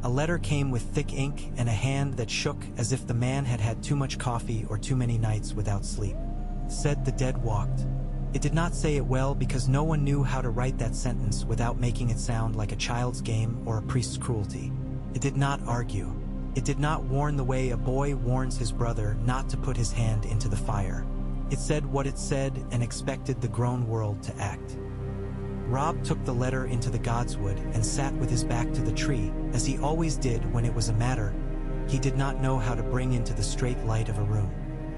A letter came with thick ink and a hand that shook as if the man had had too much coffee or too many nights without sleep. Said the dead walked. It did not say it well because no one knew how to write that sentence without making it sound like a child's game or a priest's cruelty. It did not argue. It did not warn the way a boy warns his brother not to put his hand into the fire. It said what it said and expected the grown world to act. Robb took the letter into the godswood and sat with his back to the tree, as he always did when it was a matter he did not know how to bring into the straight light of a room.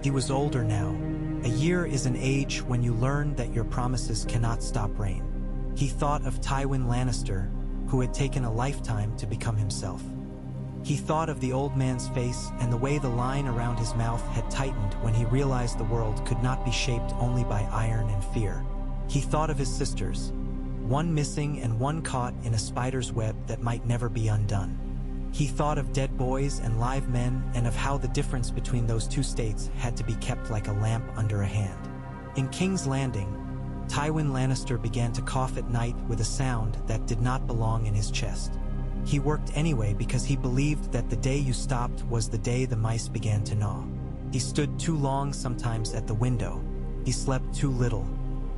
He was older now. A year is an age when you learn that your promises cannot stop rain. He thought of Tywin Lannister, who had taken a lifetime to become himself. He thought of the old man's face and the way the line around his mouth had tightened when he realized the world could not be shaped only by iron and fear. He thought of his sisters, one missing and one caught in a spider's web that might never be undone. He thought of dead boys and live men and of how the difference between those two states had to be kept like a lamp under a hand. In King's Landing, Tywin Lannister began to cough at night with a sound that did not belong in his chest. He worked anyway because he believed that the day you stopped was the day the mice began to gnaw. He stood too long sometimes at the window. He slept too little.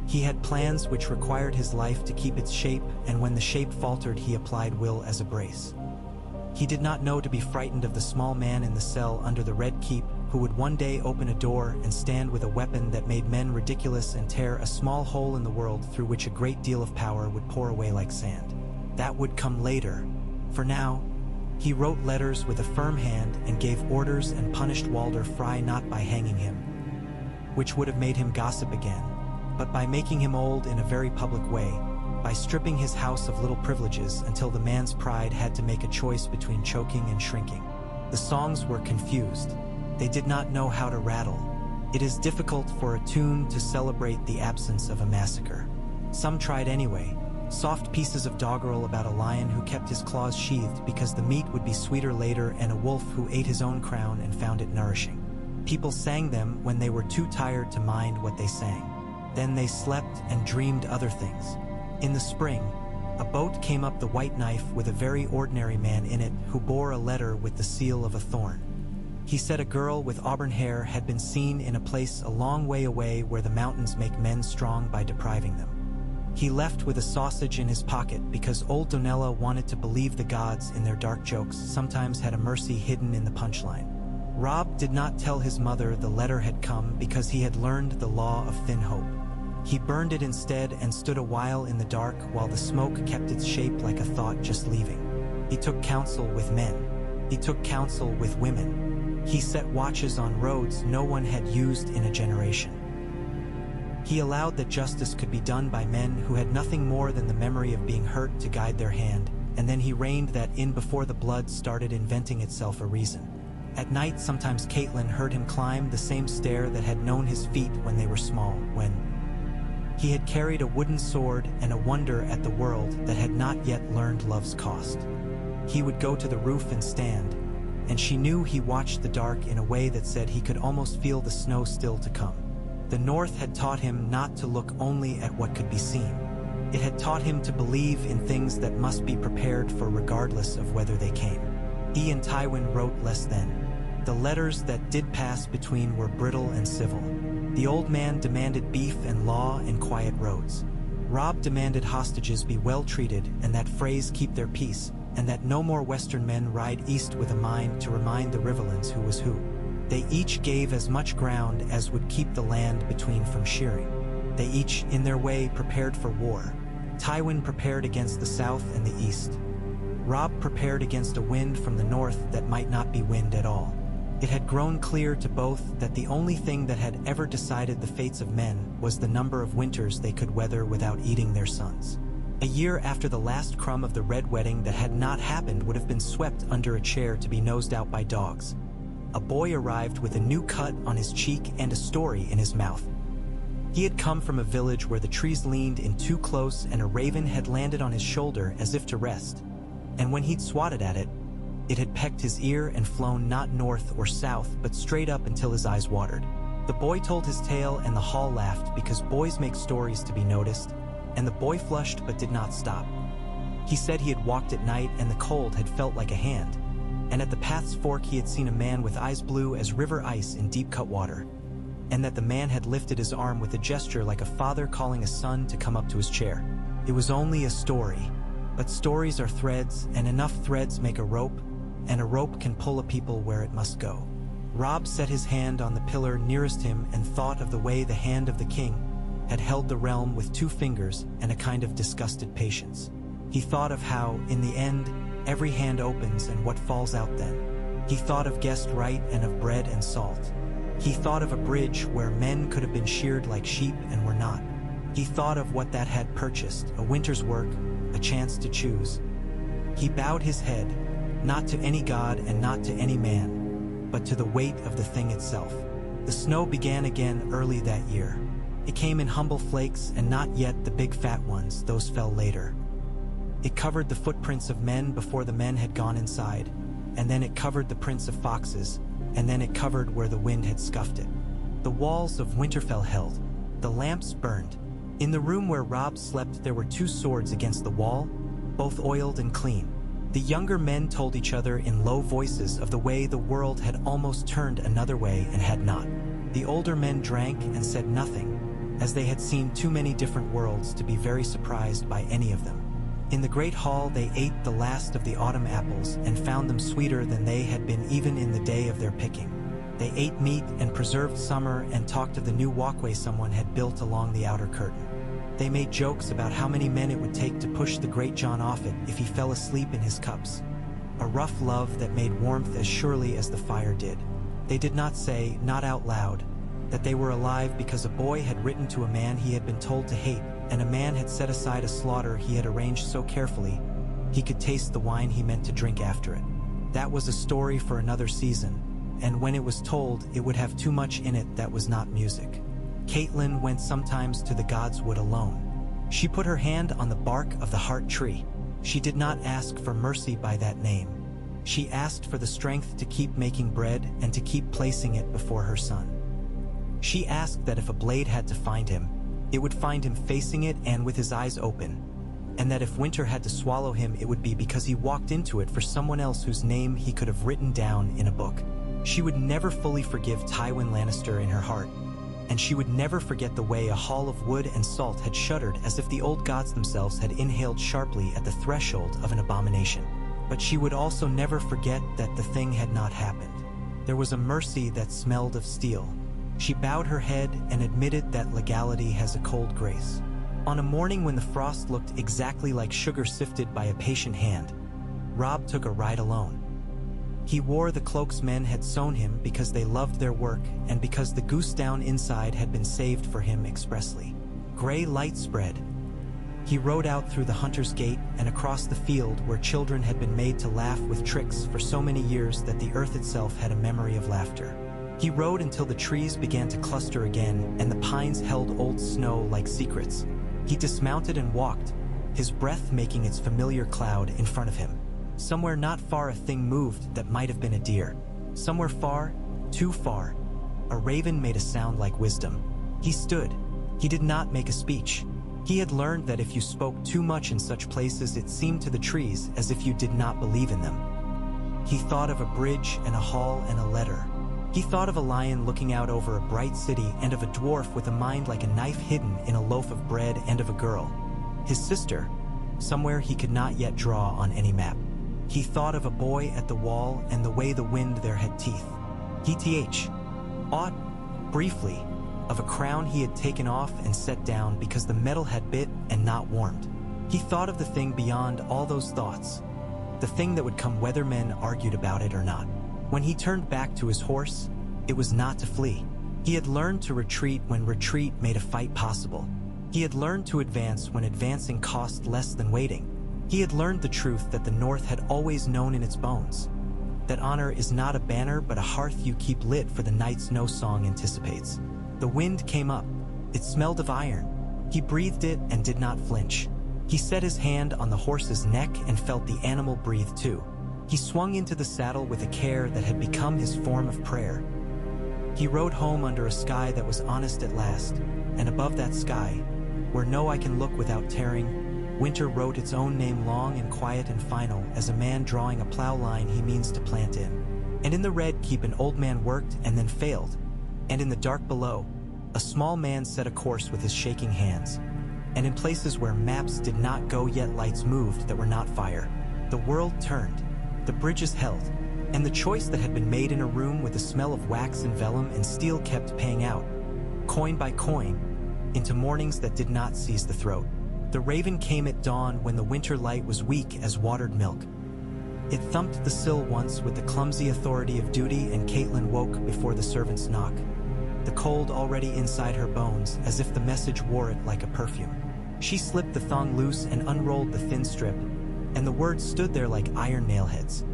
He had plans which required his life to keep its shape, and when the shape faltered he applied will as a brace. He did not know to be frightened of the small man in the cell under the Red Keep who would one day open a door and stand with a weapon that made men ridiculous and tear a small hole in the world through which a great deal of power would pour away like sand. That would come later. For now, he wrote letters with a firm hand and gave orders and punished Walder Frey not by hanging him, which would have made him gossip again, but by making him old in a very public way, by stripping his house of little privileges until the man's pride had to make a choice between choking and shrinking. The songs were confused. They did not know how to rattle. It is difficult for a tune to celebrate the absence of a massacre. Some tried anyway, soft pieces of doggerel about a lion who kept his claws sheathed because the meat would be sweeter later, and a wolf who ate his own crown and found it nourishing. People sang them when they were too tired to mind what they sang. Then they slept and dreamed other things. In the spring, a boat came up the White Knife with a very ordinary man in it who bore a letter with the seal of a thorn. He said a girl with auburn hair had been seen in a place a long way away where the mountains make men strong by depriving them. He left with a sausage in his pocket because old Donella wanted to believe the gods in their dark jokes sometimes had a mercy hidden in the punchline. Robb did not tell his mother the letter had come because he had learned the law of thin hope. He burned it instead and stood a while in the dark while the smoke kept its shape like a thought just leaving. He took counsel with men. He took counsel with women. He set watches on roads no one had used in a generation. He allowed that justice could be done by men who had nothing more than the memory of being hurt to guide their hand, and then he reined that in before the blood started inventing itself a reason. At night, sometimes Catelyn heard him climb the same stair that had known his feet when they were small, when he had carried a wooden sword and a wonder at the world that had not yet learned love's cost. He would go to the roof and stand, and she knew he watched the dark in a way that said he could almost feel the snow still to come. The North had taught him not to look only at what could be seen. It had taught him to believe in things that must be prepared for regardless of whether they came. He and Tywin wrote less then. The letters that did pass between were brittle and civil. The old man demanded beef and law and quiet roads. Robb demanded hostages be well treated and that Freys keep their peace, and that no more Western men ride east with a mind to remind the Riverlands who was who. They each gave as much ground as would keep the land between from shearing. They each, in their way, prepared for war. Tywin prepared against the south and the east. Robb prepared against a wind from the north that might not be wind at all. It had grown clear to both that the only thing that had ever decided the fates of men was the number of winters they could weather without eating their sons. A year after the last crumb of the red wedding that had not happened would have been swept under a chair to be nosed out by dogs. A boy arrived with a new cut on his cheek and a story in his mouth. He had come from a village where the trees leaned in too close and a raven had landed on his shoulder as if to rest, and when he'd swatted at it, it had pecked his ear and flown not north or south but straight up until his eyes watered. The boy told his tale and the hall laughed because boys make stories to be noticed, and the boy flushed but did not stop. He said he had walked at night and the cold had felt like a hand, and at the path's fork he had seen a man with eyes blue as river ice in deep-cut water. and that the man had lifted his arm with a gesture like a father calling a son to come up to his chair. It was only a story, but stories are threads, and enough threads make a rope, and a rope can pull a people where it must go. Robb set his hand on the pillar nearest him and thought of the way the hand of the king had held the realm with 2 fingers and a kind of disgusted patience. He thought of how, in the end, every hand opens and what falls out then. He thought of guest right and of bread and salt. He thought of a bridge where men could have been sheared like sheep and were not. He thought of what that had purchased, a winter's work, a chance to choose. He bowed his head, not to any god and not to any man, but to the weight of the thing itself. The snow began again early that year. It came in humble flakes and not yet the big fat ones, those fell later. It covered the footprints of men before the men had gone inside, and then it covered the prints of foxes, and then it covered where the wind had scuffed it. The walls of Winterfell held. The lamps burned. In the room where Robb slept there were 2 swords against the wall, both oiled and clean. The younger men told each other in low voices of the way the world had almost turned another way and had not. The older men drank and said nothing, as they had seen too many different worlds to be very surprised by any of them. In the great hall they ate the last of the autumn apples and found them sweeter than they had been even in the day of their picking. They ate meat and preserved summer and talked of the new walkway someone had built along the outer curtain. They made jokes about how many men it would take to push the great John off it if he fell asleep in his cups. A rough love that made warmth as surely as the fire did. They did not say, not out loud, that they were alive because a boy had written to a man he had been told to hate, and a man had set aside a slaughter he had arranged so carefully he could taste the wine he meant to drink after it. That was a story for another season, and when it was told, it would have too much in it that was not music. Catelyn went sometimes to the God's Wood alone. She put her hand on the bark of the heart tree. She did not ask for mercy by that name. She asked for the strength to keep making bread and to keep placing it before her son. She asked that if a blade had to find him, it would find him facing it and with his eyes open, and that if winter had to swallow him, it would be because he walked into it for someone else whose name he could have written down in a book. She would never fully forgive Tywin Lannister in her heart, and she would never forget the way a hall of wood and salt had shuddered as if the old gods themselves had inhaled sharply at the threshold of an abomination. But she would also never forget that the thing had not happened. There was a mercy that smelled of steel. She bowed her head and admitted that legality has a cold grace. On a morning when the frost looked exactly like sugar sifted by a patient hand, Robb took a ride alone. He wore the cloaks men had sewn him because they loved their work and because the goose down inside had been saved for him expressly. Gray light spread. He rode out through the hunter's gate and across the field where children had been made to laugh with tricks for so many years that the earth itself had a memory of laughter. He rode until the trees began to cluster again and the pines held old snow like secrets. He dismounted and walked, his breath making its familiar cloud in front of him. Somewhere not far a thing moved that might have been a deer. Somewhere far, too far, a raven made a sound like wisdom. He stood. He did not make a speech. He had learned that if you spoke too much in such places, it seemed to the trees as if you did not believe in them. He thought of a bridge and a hall and a letter. He thought of a lion looking out over a bright city and of a dwarf with a mind like a knife hidden in a loaf of bread and of a girl, his sister, somewhere he could not yet draw on any map. He thought of a boy at the wall and the way the wind there had teeth. He thought, briefly, of a crown he had taken off and set down because the metal had bit and not warmed. He thought of the thing beyond all those thoughts, the thing that would come whether men argued about it or not. When he turned back to his horse, it was not to flee. He had learned to retreat when retreat made a fight possible. He had learned to advance when advancing cost less than waiting. He had learned the truth that the North had always known in its bones, that honor is not a banner but a hearth you keep lit for the nights no song anticipates. The wind came up. It smelled of iron. He breathed it and did not flinch. He set his hand on the horse's neck and felt the animal breathe too. He swung into the saddle with a care that had become his form of prayer. He rode home under a sky that was honest at last, and above that sky, where no eye can look without tearing, winter wrote its own name long and quiet and final as a man drawing a plow line he means to plant in. And in the red keep an old man worked and then failed, And in the dark below, a small man set a course with his shaking hands. And in places where maps did not go yet lights moved that were not fire. The world turned, the bridges held, and the choice that had been made in a room with the smell of wax and vellum and steel kept paying out, coin by coin, into mornings that did not seize the throat. The raven came at dawn when the winter light was weak as watered milk. It thumped the sill once with the clumsy authority of duty, and Catelyn woke before the servant's knock, the cold already inside her bones, as if the message wore it like a perfume. She slipped the thong loose and unrolled the thin strip, and the words stood there like iron nailheads.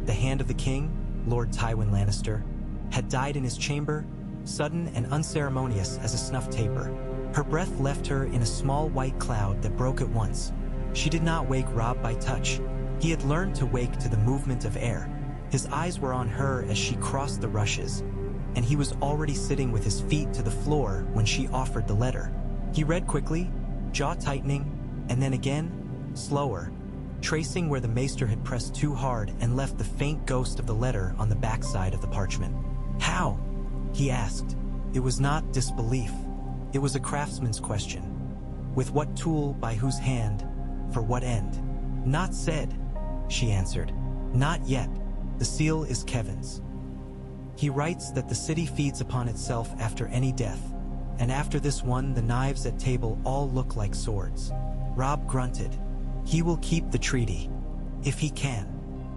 The hand of the king, Lord Tywin Lannister, had died in his chamber, sudden and unceremonious as a snuff taper. Her breath left her in a small white cloud that broke at once. She did not wake Robb by touch. He had learned to wake to the movement of air. His eyes were on her as she crossed the rushes, and he was already sitting with his feet to the floor when she offered the letter. He read quickly, jaw tightening, and then again, slower, tracing where the maester had pressed too hard and left the faint ghost of the letter on the backside of the parchment. "How?" he asked. It was not disbelief. It was a craftsman's question. With what tool, by whose hand, for what end? "Not said," she answered. "Not yet. The seal is Kevin's. He writes that the city feeds upon itself after any death, and after this one the knives at table all look like swords." Robb grunted. "He will keep the treaty. If he can."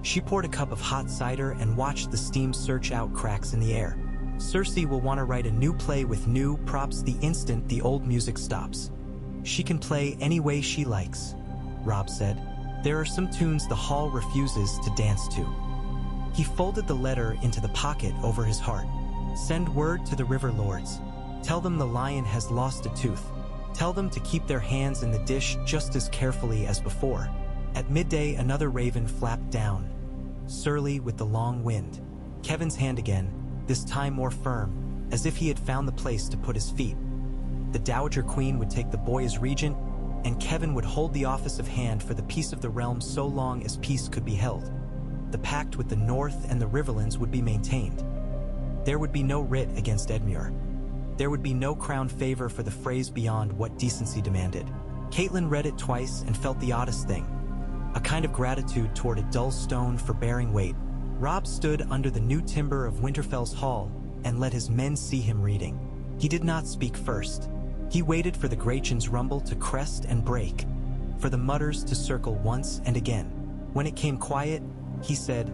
She poured a cup of hot cider and watched the steam search out cracks in the air. "Cersei will want to write a new play with new props the instant the old music stops. She can play any way she likes," Robb said. "There are some tunes the hall refuses to dance to." He folded the letter into the pocket over his heart. "Send word to the river lords. Tell them the lion has lost a tooth. Tell them to keep their hands in the dish just as carefully as before." At midday, another raven flapped down, surly with the long wind. Kevin's hand again, this time more firm, as if he had found the place to put his feet. The Dowager Queen would take the boy as regent, and Kevin would hold the office of hand for the peace of the realm so long as peace could be held. The pact with the North and the Riverlands would be maintained. There would be no writ against Edmure. There would be no crown favor for the phrase beyond what decency demanded. Catelyn read it twice and felt the oddest thing, a kind of gratitude toward a dull stone for bearing weight. Robb stood under the new timber of Winterfell's hall and let his men see him reading. He did not speak first. He waited for the Grachan's rumble to crest and break, for the mutters to circle once and again. When it came quiet, he said,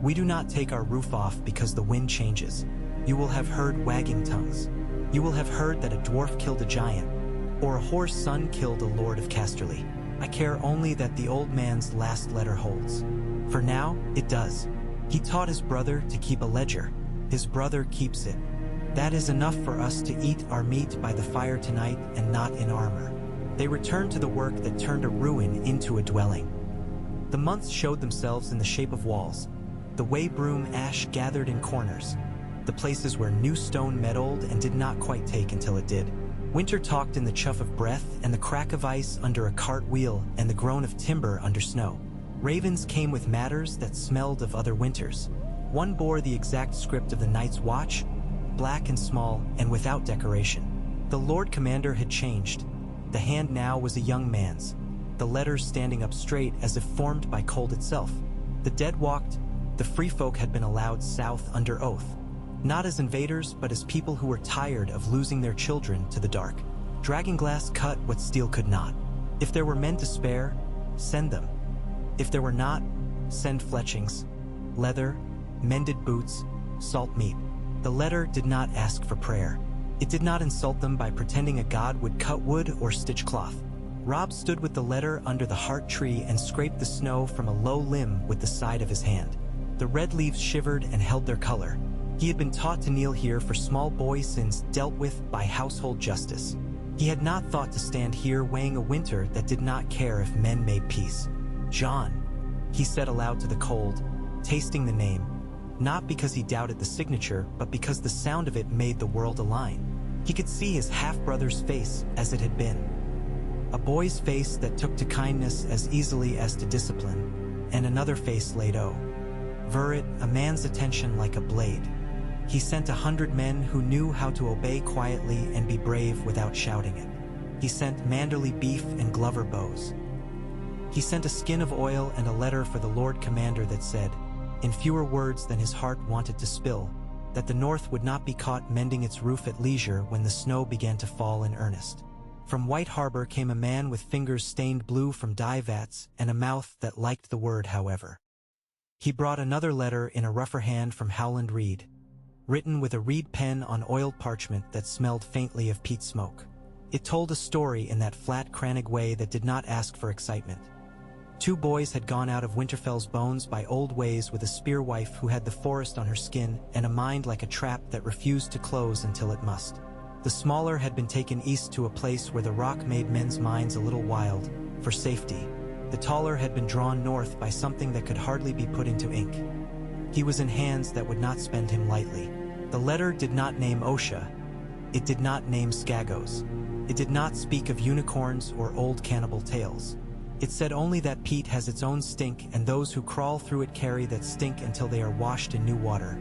"We do not take our roof off because the wind changes. You will have heard wagging tongues. You will have heard that a dwarf killed a giant, or a whore's son killed a lord of Casterly. I care only that the old man's last letter holds. For now, it does. He taught his brother to keep a ledger. His brother keeps it. That is enough for us to eat our meat by the fire tonight and not in armor." They returned to the work that turned a ruin into a dwelling. The months showed themselves in the shape of walls, the way broom ash gathered in corners, the places where new stone meddled and did not quite take until it did. Winter talked in the chuff of breath and the crack of ice under a cart wheel and the groan of timber under snow. Ravens came with matters that smelled of other winters. One bore the exact script of the Night's Watch, black and small and without decoration. The Lord Commander had changed. The hand now was a young man's, the letters standing up straight as if formed by cold itself. The dead walked, the free folk had been allowed south under oath. Not as invaders, but as people who were tired of losing their children to the dark. Dragonglass cut what steel could not. If there were men to spare, send them. If there were not, send fletchings, leather, mended boots, salt meat. The letter did not ask for prayer. It did not insult them by pretending a god would cut wood or stitch cloth. Robb stood with the letter under the heart tree and scraped the snow from a low limb with the side of his hand. The red leaves shivered and held their color. He had been taught to kneel here for small boy sins dealt with by household justice. He had not thought to stand here weighing a winter that did not care if men made peace. "John," he said aloud to the cold, tasting the name, not because he doubted the signature, but because the sound of it made the world align. He could see his half-brother's face as it had been. A boy's face that took to kindness as easily as to discipline, and another face laid over it, a man's attention like a blade. He sent 100 men who knew how to obey quietly and be brave without shouting it. He sent Manderley beef and Glover bows. He sent a skin of oil and a letter for the Lord Commander that said, in fewer words than his heart wanted to spill, that the North would not be caught mending its roof at leisure when the snow began to fall in earnest. From White Harbor came a man with fingers stained blue from dye vats and a mouth that liked the word however. He brought another letter in a rougher hand from Howland Reed, written with a reed pen on oiled parchment that smelled faintly of peat smoke. It told a story in that flat Crannig way that did not ask for excitement. 2 boys had gone out of Winterfell's bones by old ways with a spear wife who had the forest on her skin and a mind like a trap that refused to close until it must. The smaller had been taken east to a place where the rock made men's minds a little wild, for safety. The taller had been drawn north by something that could hardly be put into ink. He was in hands that would not spend him lightly. The letter did not name Osha. It did not name Skagos. It did not speak of unicorns or old cannibal tales. It said only that peat has its own stink and those who crawl through it carry that stink until they are washed in new water.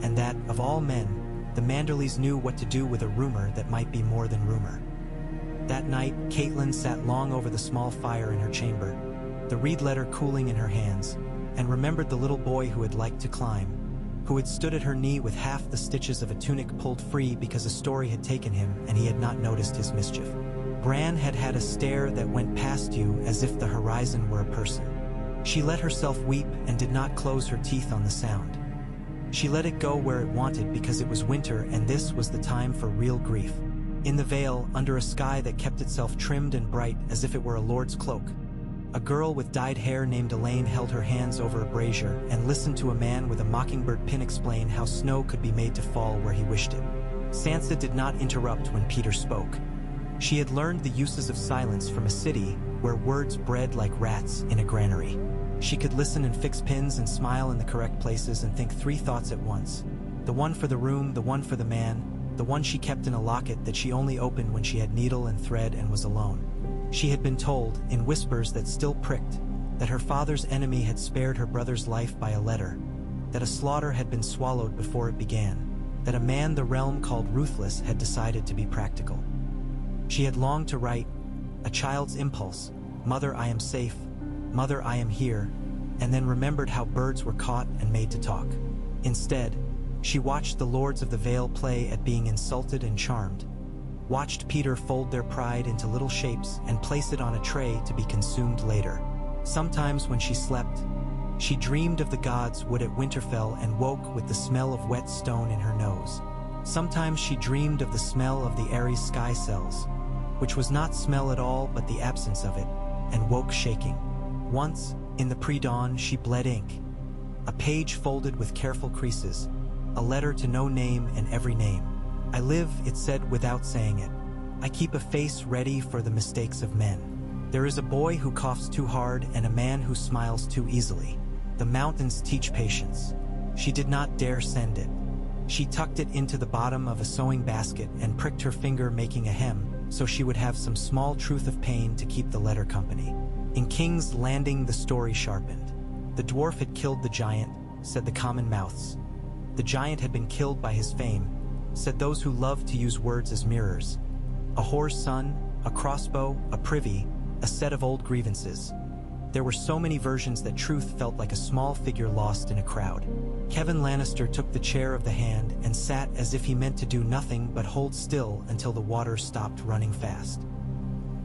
And that, of all men, the Manderleys knew what to do with a rumor that might be more than rumor. That night, Catelyn sat long over the small fire in her chamber, the reed letter cooling in her hands, and remembered the little boy who had liked to climb, who had stood at her knee with half the stitches of a tunic pulled free because a story had taken him and he had not noticed his mischief. Bran had had a stare that went past you as if the horizon were a person. She let herself weep and did not close her teeth on the sound. She let it go where it wanted because it was winter and this was the time for real grief. In the vale, under a sky that kept itself trimmed and bright as if it were a lord's cloak, a girl with dyed hair named Elaine held her hands over a brazier and listened to a man with a mockingbird pin explain how snow could be made to fall where he wished it. Sansa did not interrupt when Peter spoke. She had learned the uses of silence from a city where words bred like rats in a granary. She could listen and fix pins and smile in the correct places and think 3 thoughts at once. The one for the room, the one for the man, the one she kept in a locket that she only opened when she had needle and thread and was alone. She had been told, in whispers that still pricked, that her father's enemy had spared her brother's life by a letter, that a slaughter had been swallowed before it began, that a man the realm called ruthless had decided to be practical. She had longed to write, a child's impulse, "Mother, I am safe, Mother, I am here," and then remembered how birds were caught and made to talk. Instead, she watched the lords of the Vale play at being insulted and charmed, watched Peter fold their pride into little shapes and place it on a tray to be consumed later. Sometimes when she slept, she dreamed of the gods wood at Winterfell and woke with the smell of wet stone in her nose. Sometimes she dreamed of the smell of the Ares sky cells, which was not smell at all but the absence of it, and woke shaking. Once, in the pre-dawn, she bled ink. A page folded with careful creases, a letter to no name and every name. I live, it said without saying it. I keep a face ready for the mistakes of men. There is a boy who coughs too hard and a man who smiles too easily. The mountains teach patience. She did not dare send it. She tucked it into the bottom of a sewing basket and pricked her finger making a hem, so she would have some small truth of pain to keep the letter company. In King's Landing the story sharpened. The dwarf had killed the giant, said the common mouths. The giant had been killed by his fame, said those who loved to use words as mirrors. A whore's son, a crossbow, a privy, a set of old grievances. There were so many versions that truth felt like a small figure lost in a crowd. Kevin Lannister took the chair of the hand and sat as if he meant to do nothing but hold still until the water stopped running fast.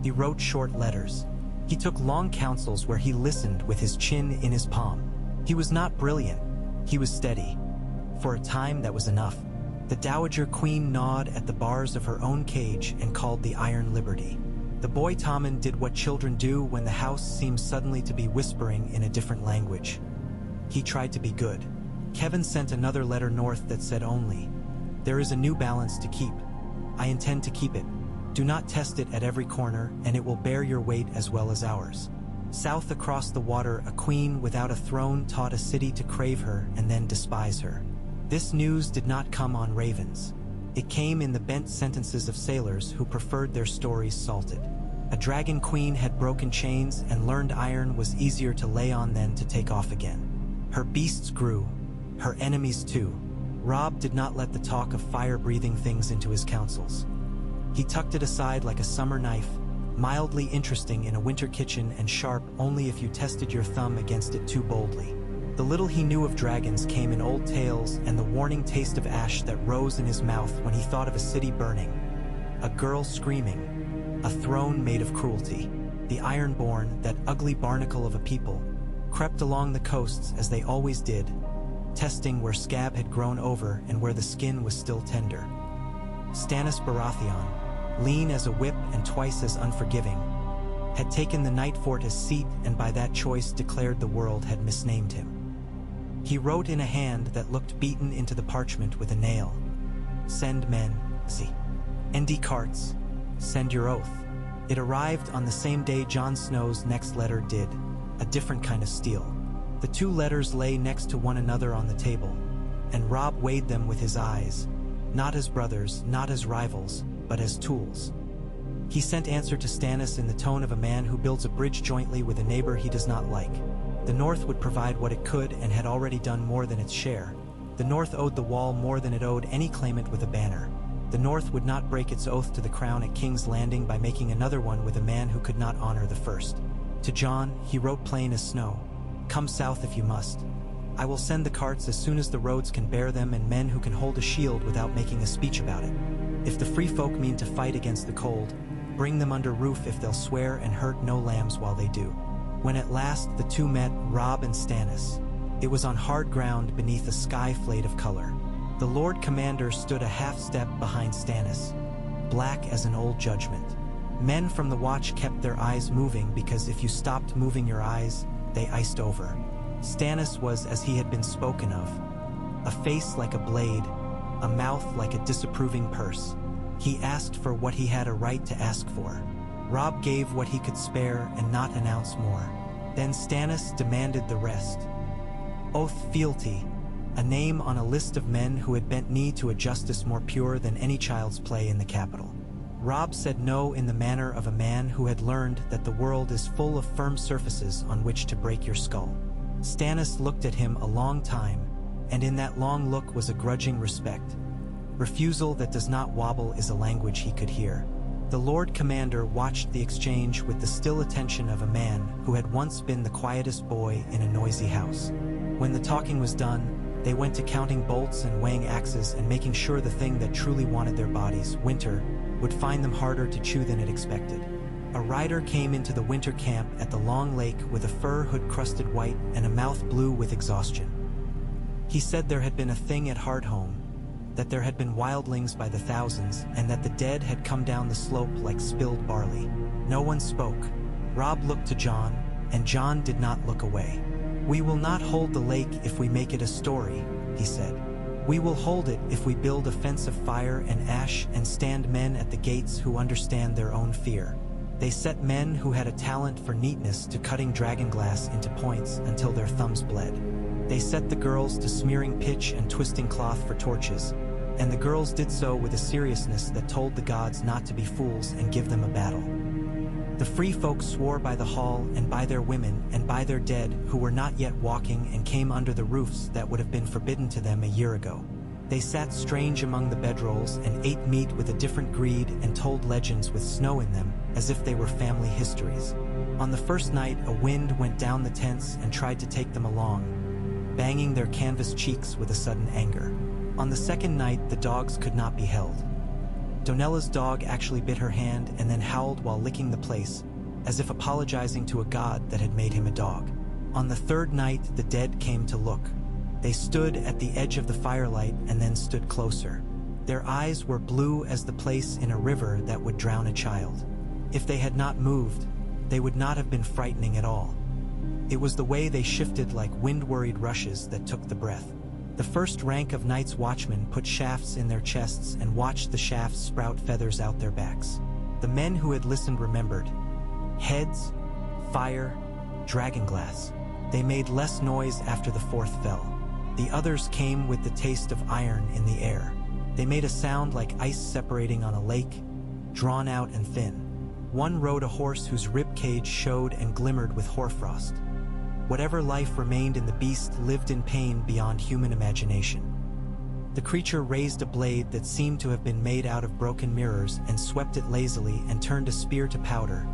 He wrote short letters. He took long counsels where he listened with his chin in his palm. He was not brilliant. He was steady. For a time, that was enough. The Dowager Queen gnawed at the bars of her own cage and called the Iron Liberty. The boy Tommen did what children do when the house seems suddenly to be whispering in a different language. He tried to be good. Kevin sent another letter north that said only, "There is a new balance to keep. I intend to keep it. Do not test it at every corner, and it will bear your weight as well as ours." South across the water, a queen without a throne taught a city to crave her and then despise her. This news did not come on ravens. It came in the bent sentences of sailors who preferred their stories salted. A dragon queen had broken chains and learned iron was easier to lay on than to take off again. Her beasts grew, her enemies too. Robb did not let the talk of fire-breathing things into his counsels. He tucked it aside like a summer knife, mildly interesting in a winter kitchen and sharp only if you tested your thumb against it too boldly. The little he knew of dragons came in old tales and the warning taste of ash that rose in his mouth when he thought of a city burning, a girl screaming, a throne made of cruelty. The Ironborn, that ugly barnacle of a people, crept along the coasts as they always did, testing where scab had grown over and where the skin was still tender. Stannis Baratheon, lean as a whip and twice as unforgiving, had taken the Night Fort as seat and by that choice declared the world had misnamed him. He wrote in a hand that looked beaten into the parchment with a nail, "Send men, see. Endi carts, send your oath." It arrived on the same day Jon Snow's next letter did, a different kind of steel. The two letters lay next to one another on the table, and Robb weighed them with his eyes, not as brothers, not as rivals, but as tools. He sent answer to Stannis in the tone of a man who builds a bridge jointly with a neighbor he does not like. The North would provide what it could and had already done more than its share. The North owed the Wall more than it owed any claimant with a banner. The North would not break its oath to the crown at King's Landing by making another one with a man who could not honor the first. To Jon, he wrote plain as snow, "Come south if you must. I will send the carts as soon as the roads can bear them and men who can hold a shield without making a speech about it. If the free folk mean to fight against the cold, bring them under roof if they'll swear and hurt no lambs while they do." When at last the two met, Robb and Stannis, it was on hard ground beneath a sky flayed of color. The Lord Commander stood a half step behind Stannis, black as an old judgment. Men from the watch kept their eyes moving because if you stopped moving your eyes, they iced over. Stannis was as he had been spoken of, a face like a blade, a mouth like a disapproving purse. He asked for what he had a right to ask for. Robb gave what he could spare and not announce more. Then Stannis demanded the rest. Oath fealty, a name on a list of men who had bent knee to a justice more pure than any child's play in the capital. Robb said no in the manner of a man who had learned that the world is full of firm surfaces on which to break your skull. Stannis looked at him a long time, and in that long look was a grudging respect. Refusal that does not wobble is a language he could hear. The Lord Commander watched the exchange with the still attention of a man who had once been the quietest boy in a noisy house. When the talking was done, they went to counting bolts and weighing axes and making sure the thing that truly wanted their bodies, winter, would find them harder to chew than it expected. A rider came into the winter camp at the long lake with a fur hood crusted white and a mouth blue with exhaustion. He said there had been a thing at Hardhome, that there had been wildlings by the thousands, and that the dead had come down the slope like spilled barley. No one spoke. Robb looked to Jon, and Jon did not look away. "We will not hold the lake if we make it a story," he said. "We will hold it if we build a fence of fire and ash and stand men at the gates who understand their own fear." They set men who had a talent for neatness to cutting dragonglass into points until their thumbs bled. They set the girls to smearing pitch and twisting cloth for torches, and the girls did so with a seriousness that told the gods not to be fools and give them a battle. The free folk swore by the hall and by their women and by their dead who were not yet walking and came under the roofs that would have been forbidden to them a year ago. They sat strange among the bedrolls and ate meat with a different greed and told legends with snow in them as if they were family histories. On the first night, a wind went down the tents and tried to take them along, banging their canvas cheeks with a sudden anger. On the second night, the dogs could not be held. Donella's dog actually bit her hand and then howled while licking the place, as if apologizing to a god that had made him a dog. On the third night, the dead came to look. They stood at the edge of the firelight and then stood closer. Their eyes were blue as the place in a river that would drown a child. If they had not moved, they would not have been frightening at all. It was the way they shifted like wind-worried rushes that took the breath. The first rank of Night's Watchmen put shafts in their chests and watched the shafts sprout feathers out their backs. The men who had listened remembered. Heads, fire, dragonglass. They made less noise after the fourth fell. The others came with the taste of iron in the air. They made a sound like ice separating on a lake, drawn out and thin. One rode a horse whose rib cage showed and glimmered with hoarfrost. Whatever life remained in the beast lived in pain beyond human imagination. The creature raised a blade that seemed to have been made out of broken mirrors and swept it lazily and turned a spear to powder,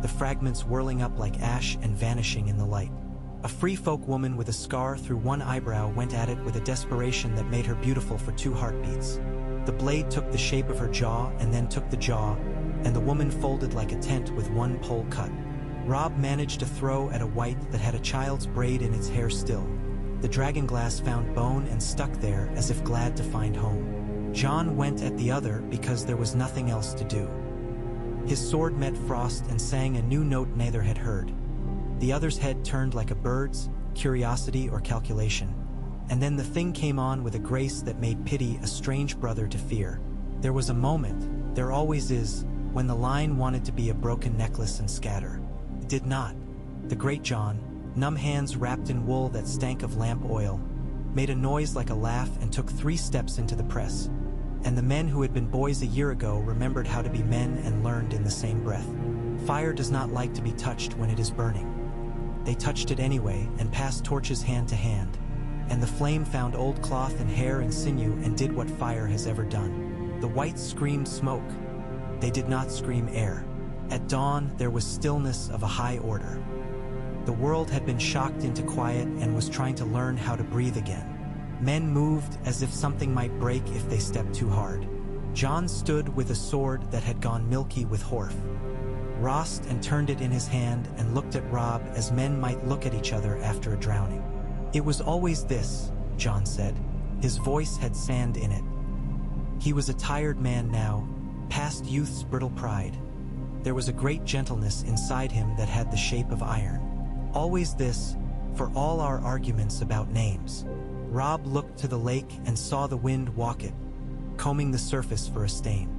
the fragments whirling up like ash and vanishing in the light. A free-folk woman with a scar through one eyebrow went at it with a desperation that made her beautiful for 2 heartbeats. The blade took the shape of her jaw and then took the jaw, and the woman folded like a tent with one pole cut. Robb managed to throw at a wight that had a child's braid in its hair still. The dragonglass found bone and stuck there as if glad to find home. Jon went at the other because there was nothing else to do. His sword met frost and sang a new note neither had heard. The other's head turned like a bird's, curiosity or calculation. And then the thing came on with a grace that made pity a strange brother to fear. There was a moment, there always is, when the line wanted to be a broken necklace and scatter. It did not. The great Jon, numb hands wrapped in wool that stank of lamp oil, made a noise like a laugh and took 3 steps into the press. And the men who had been boys a year ago remembered how to be men and learned in the same breath. Fire does not like to be touched when it is burning. They touched it anyway and passed torches hand to hand. And the flame found old cloth and hair and sinew and did what fire has ever done. The whites screamed smoke. They did not scream air. At dawn, there was stillness of a high order. The world had been shocked into quiet and was trying to learn how to breathe again. Men moved as if something might break if they stepped too hard. Jon stood with a sword that had gone milky with horf. Rost and turned it in his hand and looked at Robb as men might look at each other after a drowning. It was always this, Jon said. His voice had sand in it. He was a tired man now, past youth's brittle pride. There was a great gentleness inside him that had the shape of iron. Always this, for all our arguments about names. Robb looked to the lake and saw the wind walk it, combing the surface for a stain.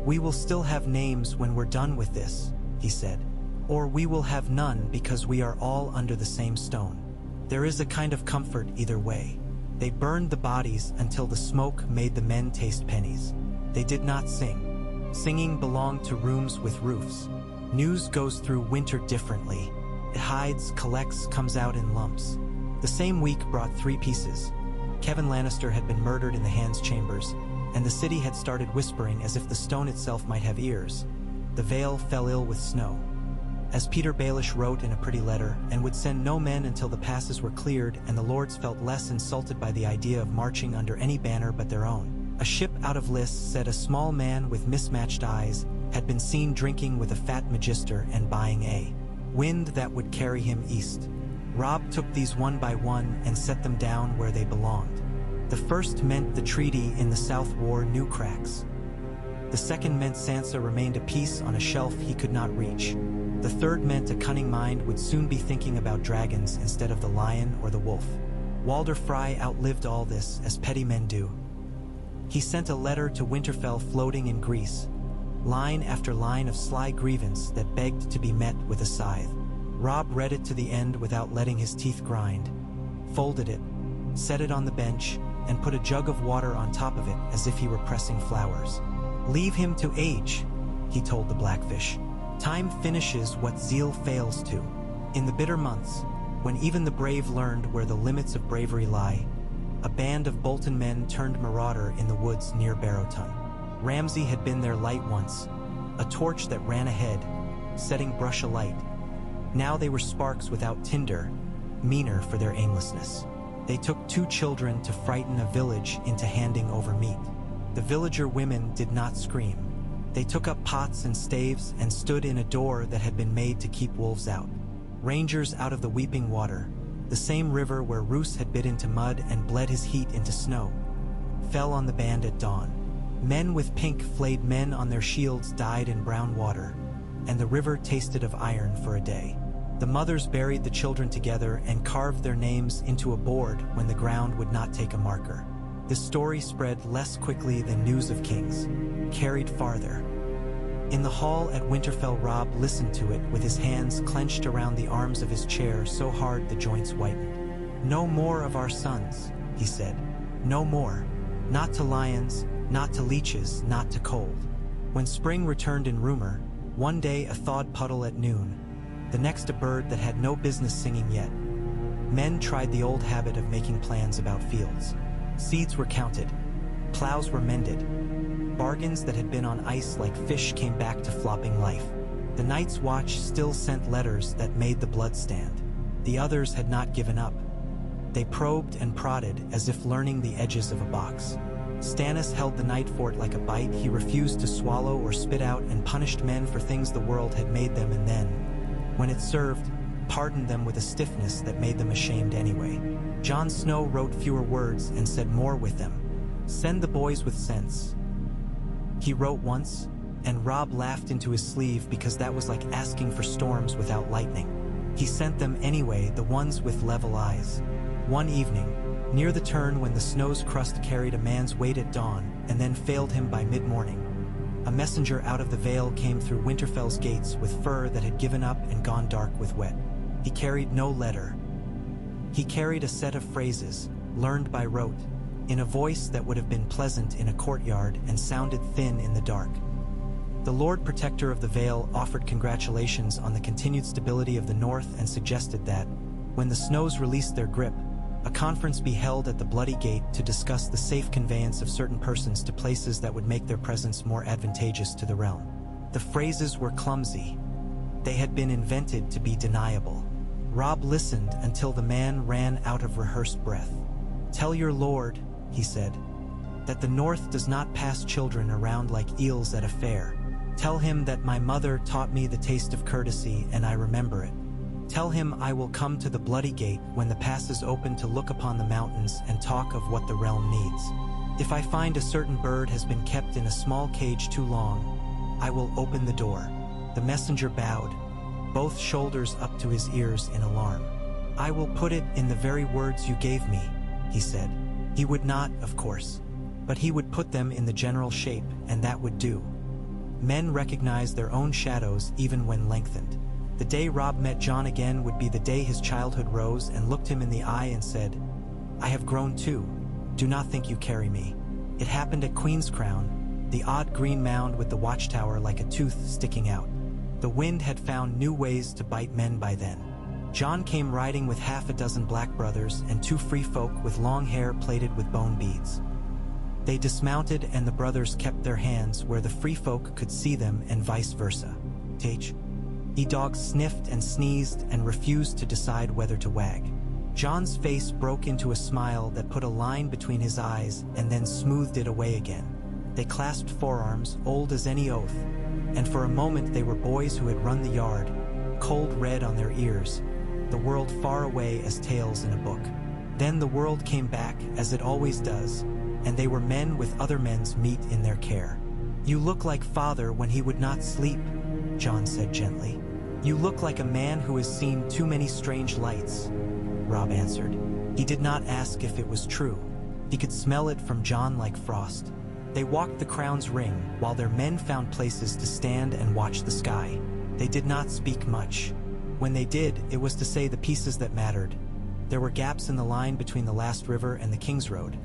We will still have names when we're done with this, he said. Or we will have none because we are all under the same stone. There is a kind of comfort either way. They burned the bodies until the smoke made the men taste pennies. They did not sing. Singing belonged to rooms with roofs. News goes through winter differently. It hides, collects, comes out in lumps. The same week brought 3 pieces. Tywin Lannister had been murdered in the Hand's chambers, and the city had started whispering as if the stone itself might have ears. The Vale fell ill with snow. As Peter Baelish wrote in a pretty letter, and would send no men until the passes were cleared, and the lords felt less insulted by the idea of marching under any banner but their own. A ship out of list said a small man with mismatched eyes had been seen drinking with a fat magister and buying a wind that would carry him east. Robb took these one by one and set them down where they belonged. The first meant the treaty in the South wore new cracks. The second meant Sansa remained a piece on a shelf he could not reach. The third meant a cunning mind would soon be thinking about dragons instead of the lion or the wolf. Walder Frey outlived all this, as petty men do. He sent a letter to Winterfell floating in grease, line after line of sly grievance that begged to be met with a scythe. Robb read it to the end without letting his teeth grind, folded it, set it on the bench, and put a jug of water on top of it as if he were pressing flowers. "Leave him to age," he told the Blackfish. "Time finishes what zeal fails to." In the bitter months, when even the brave learned where the limits of bravery lie, a band of Bolton men turned marauder in the woods near Barrowton. Ramsay had been their light once, a torch that ran ahead, setting brush alight. Now they were sparks without tinder, meaner for their aimlessness. They took 2 children to frighten a village into handing over meat. The villager women did not scream. They took up pots and staves and stood in a door that had been made to keep wolves out. Rangers out of the weeping water, the same river where Roose had bit into mud and bled his heat into snow, fell on the band at dawn. Men with pink flayed men on their shields died in brown water, and the river tasted of iron for a day. The mothers buried the children together and carved their names into a board when the ground would not take a marker. This story spread less quickly than news of kings, carried farther. In the hall at Winterfell, Robb listened to it with his hands clenched around the arms of his chair so hard the joints whitened. "No more of our sons," he said. "No more. Not to lions, not to leeches, not to cold." When spring returned in rumor, one day a thawed puddle at noon, the next a bird that had no business singing yet. Men tried the old habit of making plans about fields. Seeds were counted, plows were mended. Bargains that had been on ice like fish came back to flopping life. The Night's Watch still sent letters that made the blood stand. The others had not given up. They probed and prodded as if learning the edges of a box. Stannis held the night fort like a bite he refused to swallow or spit out, and punished men for things the world had made them, and then, when it served, pardoned them with a stiffness that made them ashamed anyway. Jon Snow wrote fewer words and said more with them. "Send the boys with sense," he wrote once, and Robb laughed into his sleeve because that was like asking for storms without lightning. He sent them anyway, the ones with level eyes. One evening, near the turn when the snow's crust carried a man's weight at dawn and then failed him by mid-morning, a messenger out of the Vale came through Winterfell's gates with fur that had given up and gone dark with wet. He carried no letter. He carried a set of phrases, learned by rote, in a voice that would have been pleasant in a courtyard and sounded thin in the dark. The Lord Protector of the Vale offered congratulations on the continued stability of the North and suggested that, when the Snows released their grip, a conference be held at the Bloody Gate to discuss the safe conveyance of certain persons to places that would make their presence more advantageous to the realm. The phrases were clumsy. They had been invented to be deniable. Robb listened until the man ran out of rehearsed breath. "Tell your lord," he said, "that the North does not pass children around like eels at a fair. Tell him that my mother taught me the taste of courtesy and I remember it. Tell him I will come to the Bloody Gate when the pass is open to look upon the mountains and talk of what the realm needs. If I find a certain bird has been kept in a small cage too long, I will open the door." The messenger bowed, both shoulders up to his ears in alarm. "I will put it in the very words you gave me," he said. He would not, of course, but he would put them in the general shape, and that would do. Men recognized their own shadows even when lengthened. The day Robb met Jon again would be the day his childhood rose and looked him in the eye and said, "I have grown too. Do not think you carry me." It happened at Queen's Crown, the odd green mound with the watchtower like a tooth sticking out. The wind had found new ways to bite men by then. Jon came riding with half a dozen black brothers and 2 free folk with long hair plaited with bone beads. They dismounted and the brothers kept their hands where the free folk could see them and vice versa. The dogs sniffed and sneezed and refused to decide whether to wag. Jon's face broke into a smile that put a line between his eyes and then smoothed it away again. They clasped forearms, old as any oath, and for a moment they were boys who had run the yard, cold red on their ears, the world far away as tales in a book. Then the world came back, as it always does, and they were men with other men's meat in their care. "You look like father when he would not sleep," Jon said gently. "You look like a man who has seen too many strange lights," Robb answered. He did not ask if it was true. He could smell it from Jon like frost. They walked the Crown's ring, while their men found places to stand and watch the sky. They did not speak much. When they did, it was to say the pieces that mattered. There were gaps in the line between the last river and the King's Road.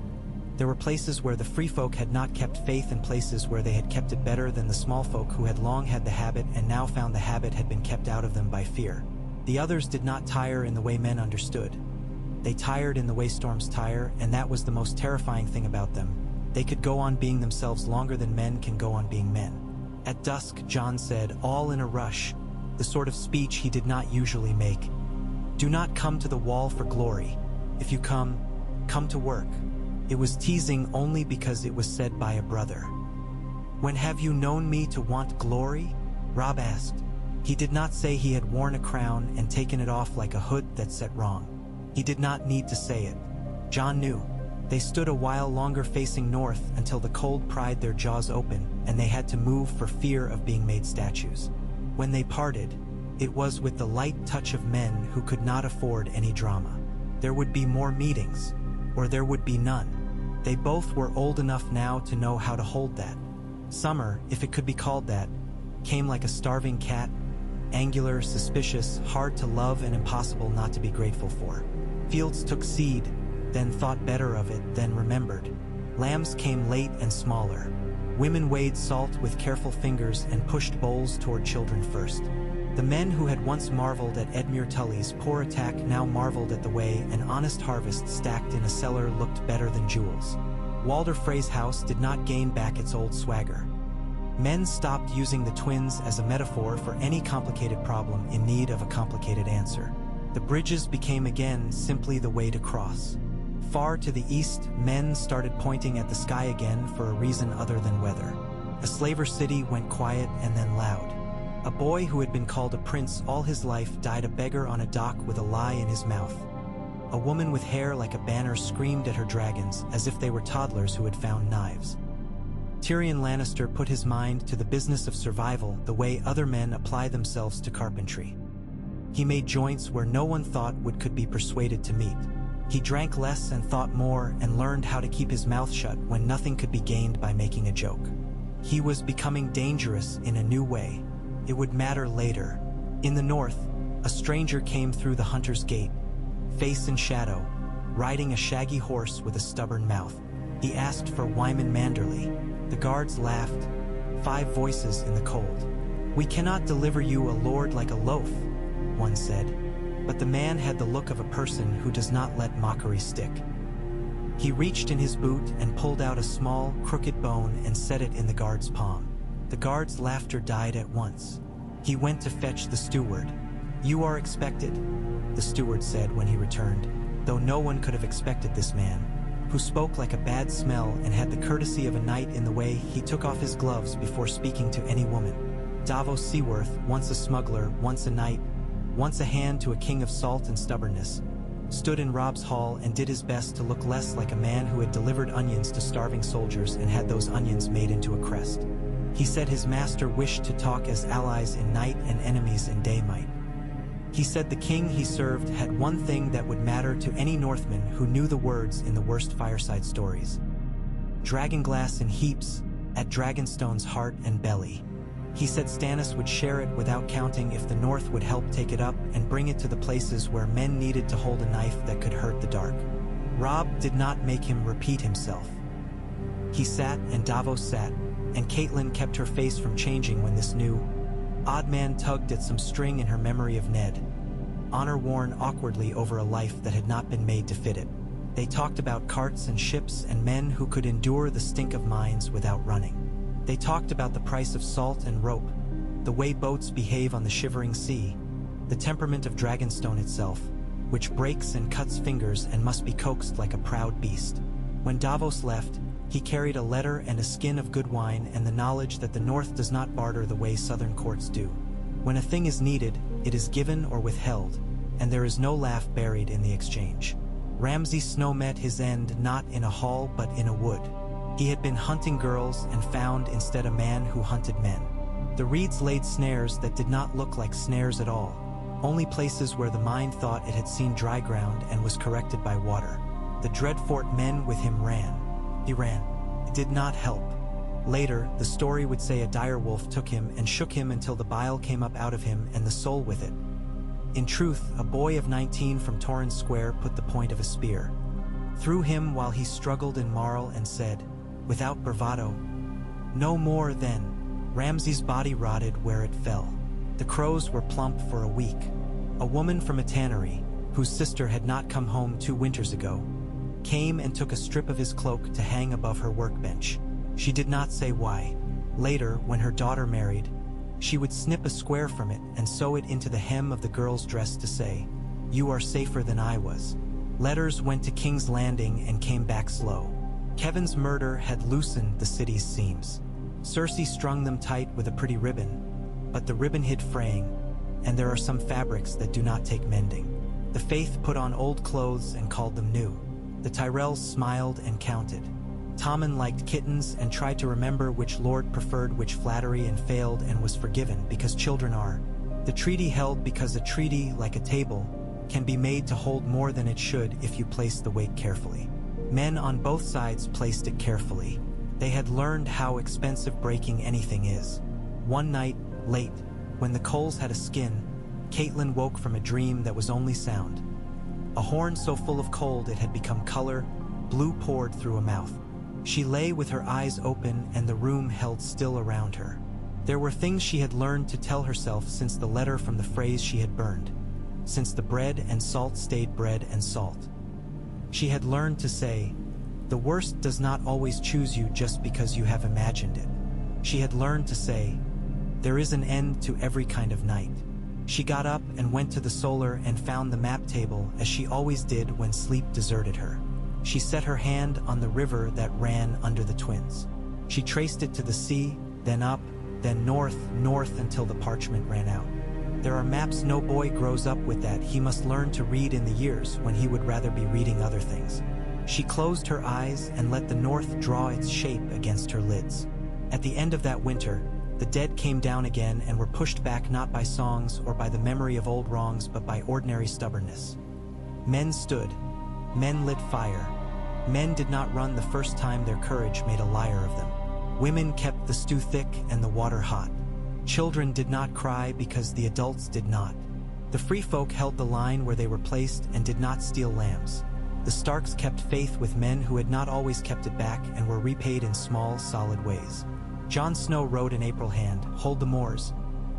There were places where the free folk had not kept faith and places where they had kept it better than the small folk who had long had the habit and now found the habit had been kept out of them by fear. The others did not tire in the way men understood. They tired in the way storms tire, and that was the most terrifying thing about them. They could go on being themselves longer than men can go on being men. At dusk, Jon said, all in a rush, the sort of speech he did not usually make. "Do not come to the wall for glory. If you come, come to work." It was teasing only because it was said by a brother. "When have you known me to want glory?" Robb asked. He did not say he had worn a crown and taken it off like a hood that set wrong. He did not need to say it. Jon knew. They stood a while longer facing north until the cold pried their jaws open and they had to move for fear of being made statues. When they parted, it was with the light touch of men who could not afford any drama. There would be more meetings, or there would be none. They both were old enough now to know how to hold that. Summer, if it could be called that, came like a starving cat, angular, suspicious, hard to love and impossible not to be grateful for. Fields took seed, then thought better of it, then remembered. Lambs came late and smaller. Women weighed salt with careful fingers and pushed bowls toward children first. The men who had once marveled at Edmure Tully's poor attack now marveled at the way an honest harvest stacked in a cellar looked better than jewels. Walder Frey's house did not gain back its old swagger. Men stopped using the twins as a metaphor for any complicated problem in need of a complicated answer. The bridges became again simply the way to cross. Far to the east, men started pointing at the sky again for a reason other than weather. A slaver city went quiet and then loud. A boy who had been called a prince all his life died a beggar on a dock with a lie in his mouth. A woman with hair like a banner screamed at her dragons as if they were toddlers who had found knives. Tywin Lannister put his mind to the business of survival the way other men apply themselves to carpentry. He made joints where no one thought could be persuaded to meet. He drank less and thought more and learned how to keep his mouth shut when nothing could be gained by making a joke. He was becoming dangerous in a new way. It would matter later. In the north, a stranger came through the hunter's gate, face in shadow, riding a shaggy horse with a stubborn mouth. He asked for Wyman Manderley. The guards laughed. 5 voices in the cold. "We cannot deliver you a lord like a loaf," one said. But the man had the look of a person who does not let mockery stick. He reached in his boot and pulled out a small, crooked bone and set it in the guard's palm. The guard's laughter died at once. He went to fetch the steward. "You are expected," the steward said when he returned, though no one could have expected this man, who spoke like a bad smell and had the courtesy of a knight in the way he took off his gloves before speaking to any woman. Davos Seaworth, once a smuggler, once a knight, once a hand to a king of salt and stubbornness, stood in Robb's hall and did his best to look less like a man who had delivered onions to starving soldiers and had those onions made into a crest. He said his master wished to talk as allies in night and enemies in day might. He said the king he served had one thing that would matter to any Northman who knew the words in the worst fireside stories. Dragonglass in heaps, at Dragonstone's heart and belly. He said Stannis would share it without counting if the North would help take it up and bring it to the places where men needed to hold a knife that could hurt the dark. Robb did not make him repeat himself. He sat and Davos sat, and Catelyn kept her face from changing when this new, odd man tugged at some string in her memory of Ned, honor worn awkwardly over a life that had not been made to fit it. They talked about carts and ships and men who could endure the stink of mines without running. They talked about the price of salt and rope, the way boats behave on the shivering sea, the temperament of Dragonstone itself, which breaks and cuts fingers and must be coaxed like a proud beast. When Davos left, he carried a letter and a skin of good wine and the knowledge that the North does not barter the way southern courts do. When a thing is needed, it is given or withheld, and there is no laugh buried in the exchange. Ramsay Snow met his end not in a hall but in a wood. He had been hunting girls and found instead a man who hunted men. The reeds laid snares that did not look like snares at all, only places where the mind thought it had seen dry ground and was corrected by water. The Dreadfort men with him ran. He ran. It did not help. Later, the story would say a direwolf took him and shook him until the bile came up out of him and the soul with it. In truth, a boy of 19 from Torrens Square put the point of a spear through him while he struggled in Marl and said, without bravado, "No more then." Ramsay's body rotted where it fell. The crows were plump for a week. A woman from a tannery, whose sister had not come home 2 winters ago, came and took a strip of his cloak to hang above her workbench. She did not say why. Later, when her daughter married, she would snip a square from it and sew it into the hem of the girl's dress to say, "You are safer than I was." Letters went to King's Landing and came back slow. Kevin's murder had loosened the city's seams. Cersei strung them tight with a pretty ribbon, but the ribbon hid fraying, and there are some fabrics that do not take mending. The Faith put on old clothes and called them new. The Tyrells smiled and counted. Tommen liked kittens and tried to remember which lord preferred which flattery and failed and was forgiven because children are. The treaty held because a treaty, like a table, can be made to hold more than it should if you place the weight carefully. Men on both sides placed it carefully. They had learned how expensive breaking anything is. One night, late, when the coals had a skin, Catelyn woke from a dream that was only sound. A horn so full of cold it had become color, blue poured through a mouth. She lay with her eyes open and the room held still around her. There were things she had learned to tell herself since the letter from the phrase she had burned, since the bread and salt stayed bread and salt. She had learned to say, The worst does not always choose you just because you have imagined it. She had learned to say, there is an end to every kind of night. She got up and went to the solar and found the map table as she always did when sleep deserted her. She set her hand on the river that ran under the twins. She traced it to the sea, then up, then north until the parchment ran out. There are maps no boy grows up with that he must learn to read in the years when he would rather be reading other things. She closed her eyes and let the north draw its shape against her lids. At the end of that winter, the dead came down again and were pushed back not by songs or by the memory of old wrongs but by ordinary stubbornness. Men stood. Men lit fire. Men did not run the first time their courage made a liar of them. Women kept the stew thick and the water hot. Children did not cry because the adults did not. The free folk held the line where they were placed and did not steal lambs. The Starks kept faith with men who had not always kept it back and were repaid in small, solid ways. Jon Snow wrote in April hand, "Hold the moors.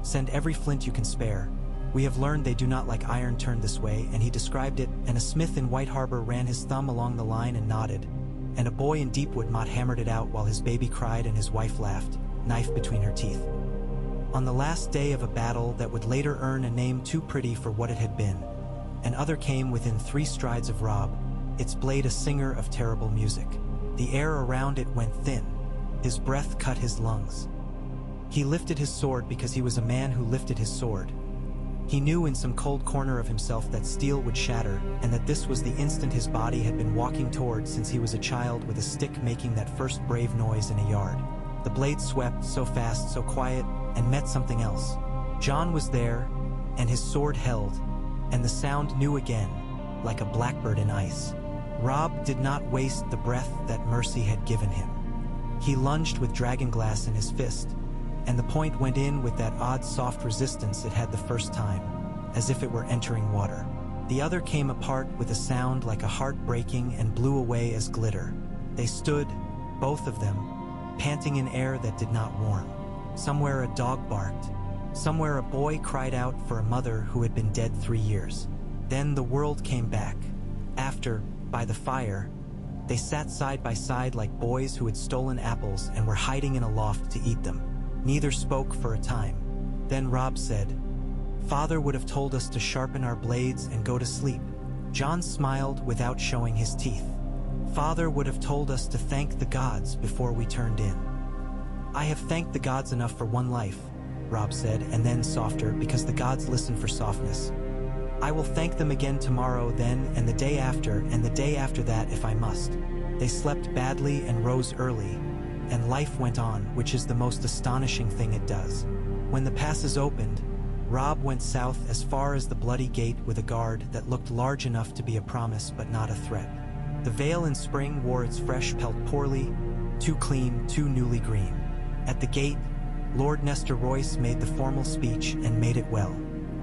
Send every flint you can spare. We have learned they do not like iron turned this way," and he described it, and a smith in White Harbor ran his thumb along the line and nodded, and a boy in Deepwood Mott hammered it out while his baby cried and his wife laughed, knife between her teeth. On the last day of a battle that would later earn a name too pretty for what it had been, another came within 3 strides of Robb, its blade a singer of terrible music. The air around it went thin. His breath cut his lungs. He lifted his sword because he was a man who lifted his sword. He knew in some cold corner of himself that steel would shatter, and that this was the instant his body had been walking toward since he was a child with a stick making that first brave noise in a yard. The blade swept, so fast, so quiet, and met something else. Jon was there, and his sword held, and the sound knew again, like a blackbird in ice. Robb did not waste the breath that mercy had given him. He lunged with dragonglass in his fist, and the point went in with that odd soft resistance it had the first time, as if it were entering water. The other came apart with a sound like a heart breaking and blew away as glitter. They stood, both of them, panting in air that did not warm. Somewhere a dog barked. Somewhere a boy cried out for a mother who had been dead 3 years. Then the world came back. After, by the fire, they sat side by side like boys who had stolen apples and were hiding in a loft to eat them. Neither spoke for a time. Then Robb said, "Father would have told us to sharpen our blades and go to sleep." Jon smiled without showing his teeth. "Father would have told us to thank the gods before we turned in." "I have thanked the gods enough for one life," Robb said, and then softer, because the gods listen for softness. "I will thank them again tomorrow, then, and the day after, and the day after that if I must." They slept badly and rose early, and life went on, which is the most astonishing thing it does. When the passes opened, Robb went south as far as the Bloody Gate with a guard that looked large enough to be a promise but not a threat. The Vale in spring wore its fresh pelt poorly, too clean, too newly green. At the gate, Lord Nestor Royce made the formal speech and made it well.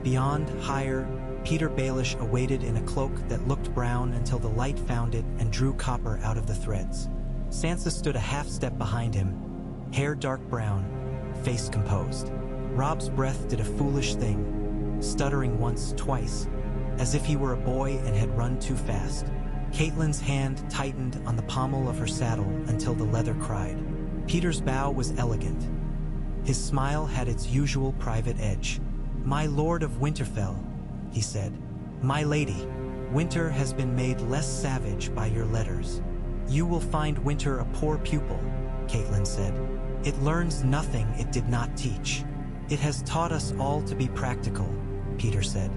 Beyond, higher, Peter Baelish awaited in a cloak that looked brown until the light found it and drew copper out of the threads. Sansa stood a half step behind him, hair dark brown, face composed. Robb's breath did a foolish thing, stuttering once, twice, as if he were a boy and had run too fast. Catelyn's hand tightened on the pommel of her saddle until the leather cried. Peter's bow was elegant. His smile had its usual private edge. "My Lord of Winterfell," he said. "My lady, Winter has been made less savage by your letters." "You will find Winter a poor pupil," Catelyn said. "It learns nothing it did not teach." "It has taught us all to be practical," Peter said.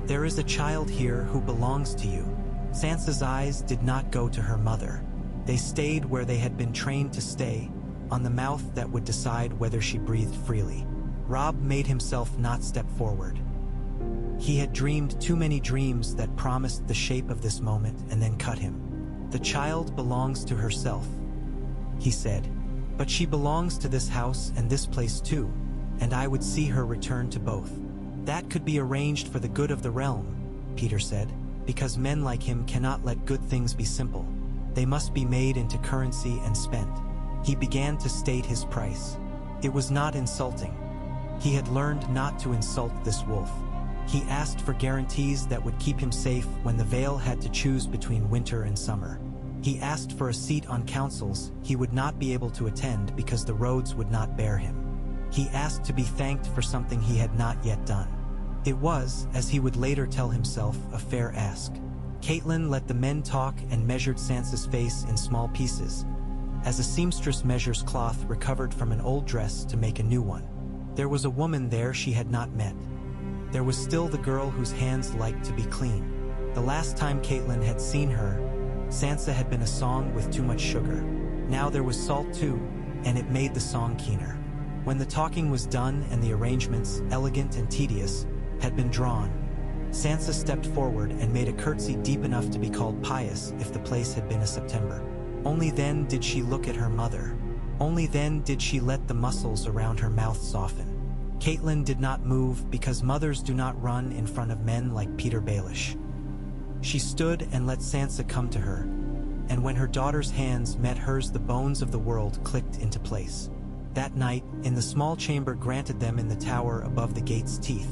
"There is a child here who belongs to you." Sansa's eyes did not go to her mother. They stayed where they had been trained to stay, on the mouth that would decide whether she breathed freely. Robb made himself not step forward. He had dreamed too many dreams that promised the shape of this moment and then cut him. "The child belongs to herself," he said. "But she belongs to this house and this place too, and I would see her return to both." "That could be arranged for the good of the realm," Peter said, "because men like him cannot let good things be simple. They must be made into currency and spent." He began to state his price. It was not insulting. He had learned not to insult this wolf. He asked for guarantees that would keep him safe when the Vale had to choose between winter and summer. He asked for a seat on councils he would not be able to attend because the roads would not bear him. He asked to be thanked for something he had not yet done. It was, as he would later tell himself, a fair ask. Catelyn let the men talk and measured Sansa's face in small pieces, as a seamstress measures cloth recovered from an old dress to make a new one. There was a woman there she had not met. There was still the girl whose hands liked to be clean. The last time Catelyn had seen her, Sansa had been a song with too much sugar. Now there was salt too, and it made the song keener. When the talking was done and the arrangements, elegant and tedious, had been drawn, Sansa stepped forward and made a curtsy deep enough to be called pious if the place had been a September. Only then did she look at her mother. Only then did she let the muscles around her mouth soften. Catelyn did not move because mothers do not run in front of men like Peter Baelish. She stood and let Sansa come to her, and when her daughter's hands met hers, the bones of the world clicked into place. That night, in the small chamber granted them in the tower above the gate's teeth,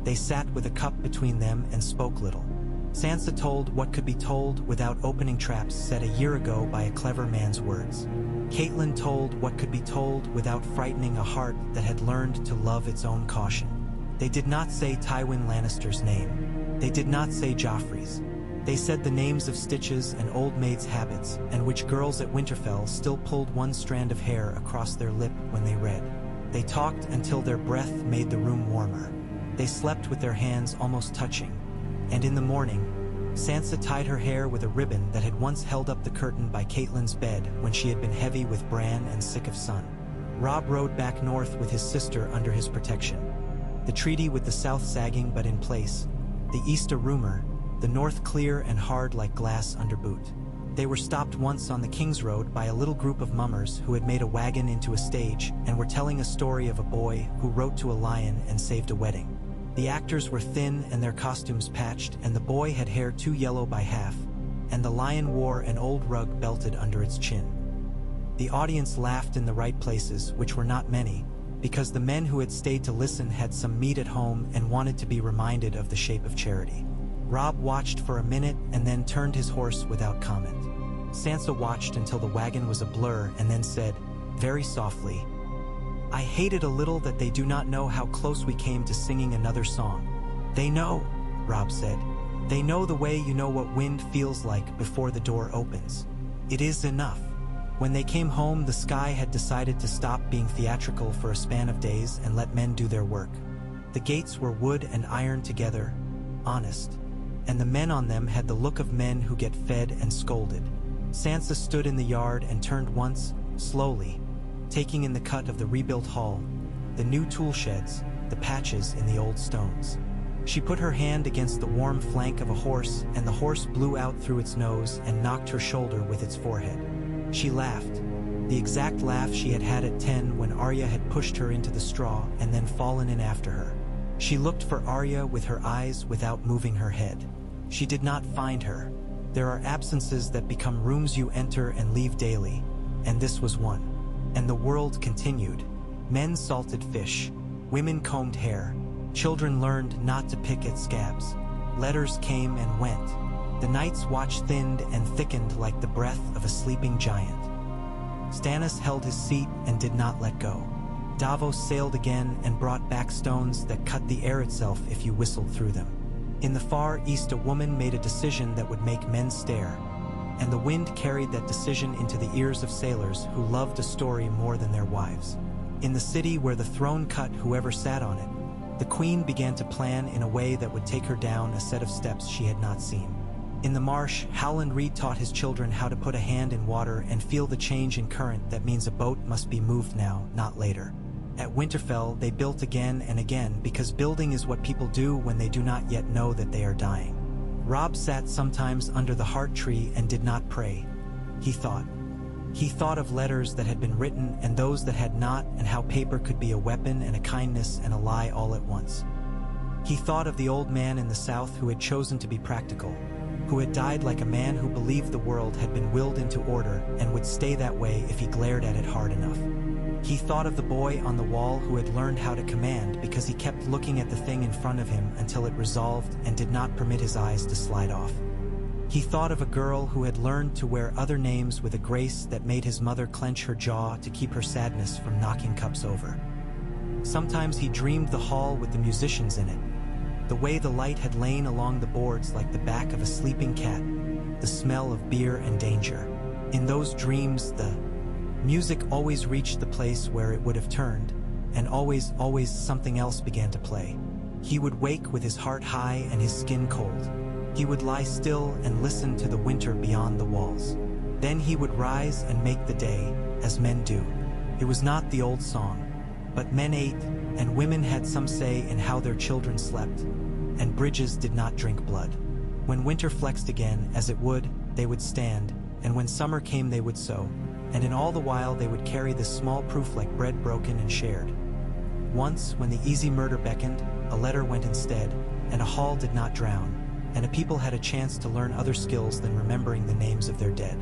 they sat with a cup between them and spoke little. Sansa told what could be told without opening traps set a year ago by a clever man's words. Catelyn told what could be told without frightening a heart that had learned to love its own caution. They did not say Tywin Lannister's name. They did not say Joffrey's. They said the names of stitches and old maids' habits, and which girls at Winterfell still pulled one strand of hair across their lip when they read. They talked until their breath made the room warmer. They slept with their hands almost touching. And in the morning, Sansa tied her hair with a ribbon that had once held up the curtain by Catelyn's bed when she had been heavy with bran and sick of sun. Robb rode back north with his sister under his protection. The treaty with the south sagging but in place, the east a rumor, the north clear and hard like glass under boot. They were stopped once on the King's Road by a little group of mummers who had made a wagon into a stage and were telling a story of a boy who wrote to a lion and saved a wedding. The actors were thin and their costumes patched, and the boy had hair too yellow by half, and the lion wore an old rug belted under its chin. The audience laughed in the right places, which were not many, because the men who had stayed to listen had some meat at home and wanted to be reminded of the shape of charity. Robb watched for a minute and then turned his horse without comment. Sansa watched until the wagon was a blur and then said, very softly, "I hate it a little that they do not know how close we came to singing another song." "They know," Robb said. "They know the way you know what wind feels like before the door opens. It is enough." When they came home, the sky had decided to stop being theatrical for a span of days and let men do their work. The gates were wood and iron together, honest, and the men on them had the look of men who get fed and scolded. Sansa stood in the yard and turned once, slowly, taking in the cut of the rebuilt hall, the new tool sheds, the patches in the old stones. She put her hand against the warm flank of a horse, and the horse blew out through its nose and knocked her shoulder with its forehead. She laughed, the exact laugh she had had at 10 when Arya had pushed her into the straw and then fallen in after her. She looked for Arya with her eyes without moving her head. She did not find her. There are absences that become rooms you enter and leave daily, and this was one. And the world continued. Men salted fish, women combed hair, children learned not to pick at scabs. Letters came and went. The night's watch thinned and thickened like the breath of a sleeping giant. Stannis held his seat and did not let go. Davos sailed again and brought back stones that cut the air itself if you whistled through them. In the far east, a woman made a decision that would make men stare, and the wind carried that decision into the ears of sailors who loved a story more than their wives. In the city where the throne cut whoever sat on it, the queen began to plan in a way that would take her down a set of steps she had not seen. In the marsh, Howland Reed taught his children how to put a hand in water and feel the change in current that means a boat must be moved now, not later. At Winterfell, they built again and again because building is what people do when they do not yet know that they are dying. Robb sat sometimes under the heart tree and did not pray. He thought. He thought of letters that had been written and those that had not, and how paper could be a weapon and a kindness and a lie all at once. He thought of the old man in the South who had chosen to be practical, who had died like a man who believed the world had been willed into order and would stay that way if he glared at it hard enough. He thought of the boy on the wall who had learned how to command because he kept looking at the thing in front of him until it resolved and did not permit his eyes to slide off. He thought of a girl who had learned to wear other names with a grace that made his mother clench her jaw to keep her sadness from knocking cups over. Sometimes he dreamed the hall with the musicians in it, the way the light had lain along the boards like the back of a sleeping cat, the smell of beer and danger. In those dreams, the music always reached the place where it would have turned, and always something else began to play. He would wake with his heart high and his skin cold. He would lie still and listen to the winter beyond the walls. Then he would rise and make the day, as men do. It was not the old song, but men ate, and women had some say in how their children slept, and bridges did not drink blood. When winter flexed again, as it would, they would stand, and when summer came they would sow, and in all the while they would carry this small proof like bread broken and shared. Once, when the easy murder beckoned, a letter went instead, and a hall did not drown, and a people had a chance to learn other skills than remembering the names of their dead.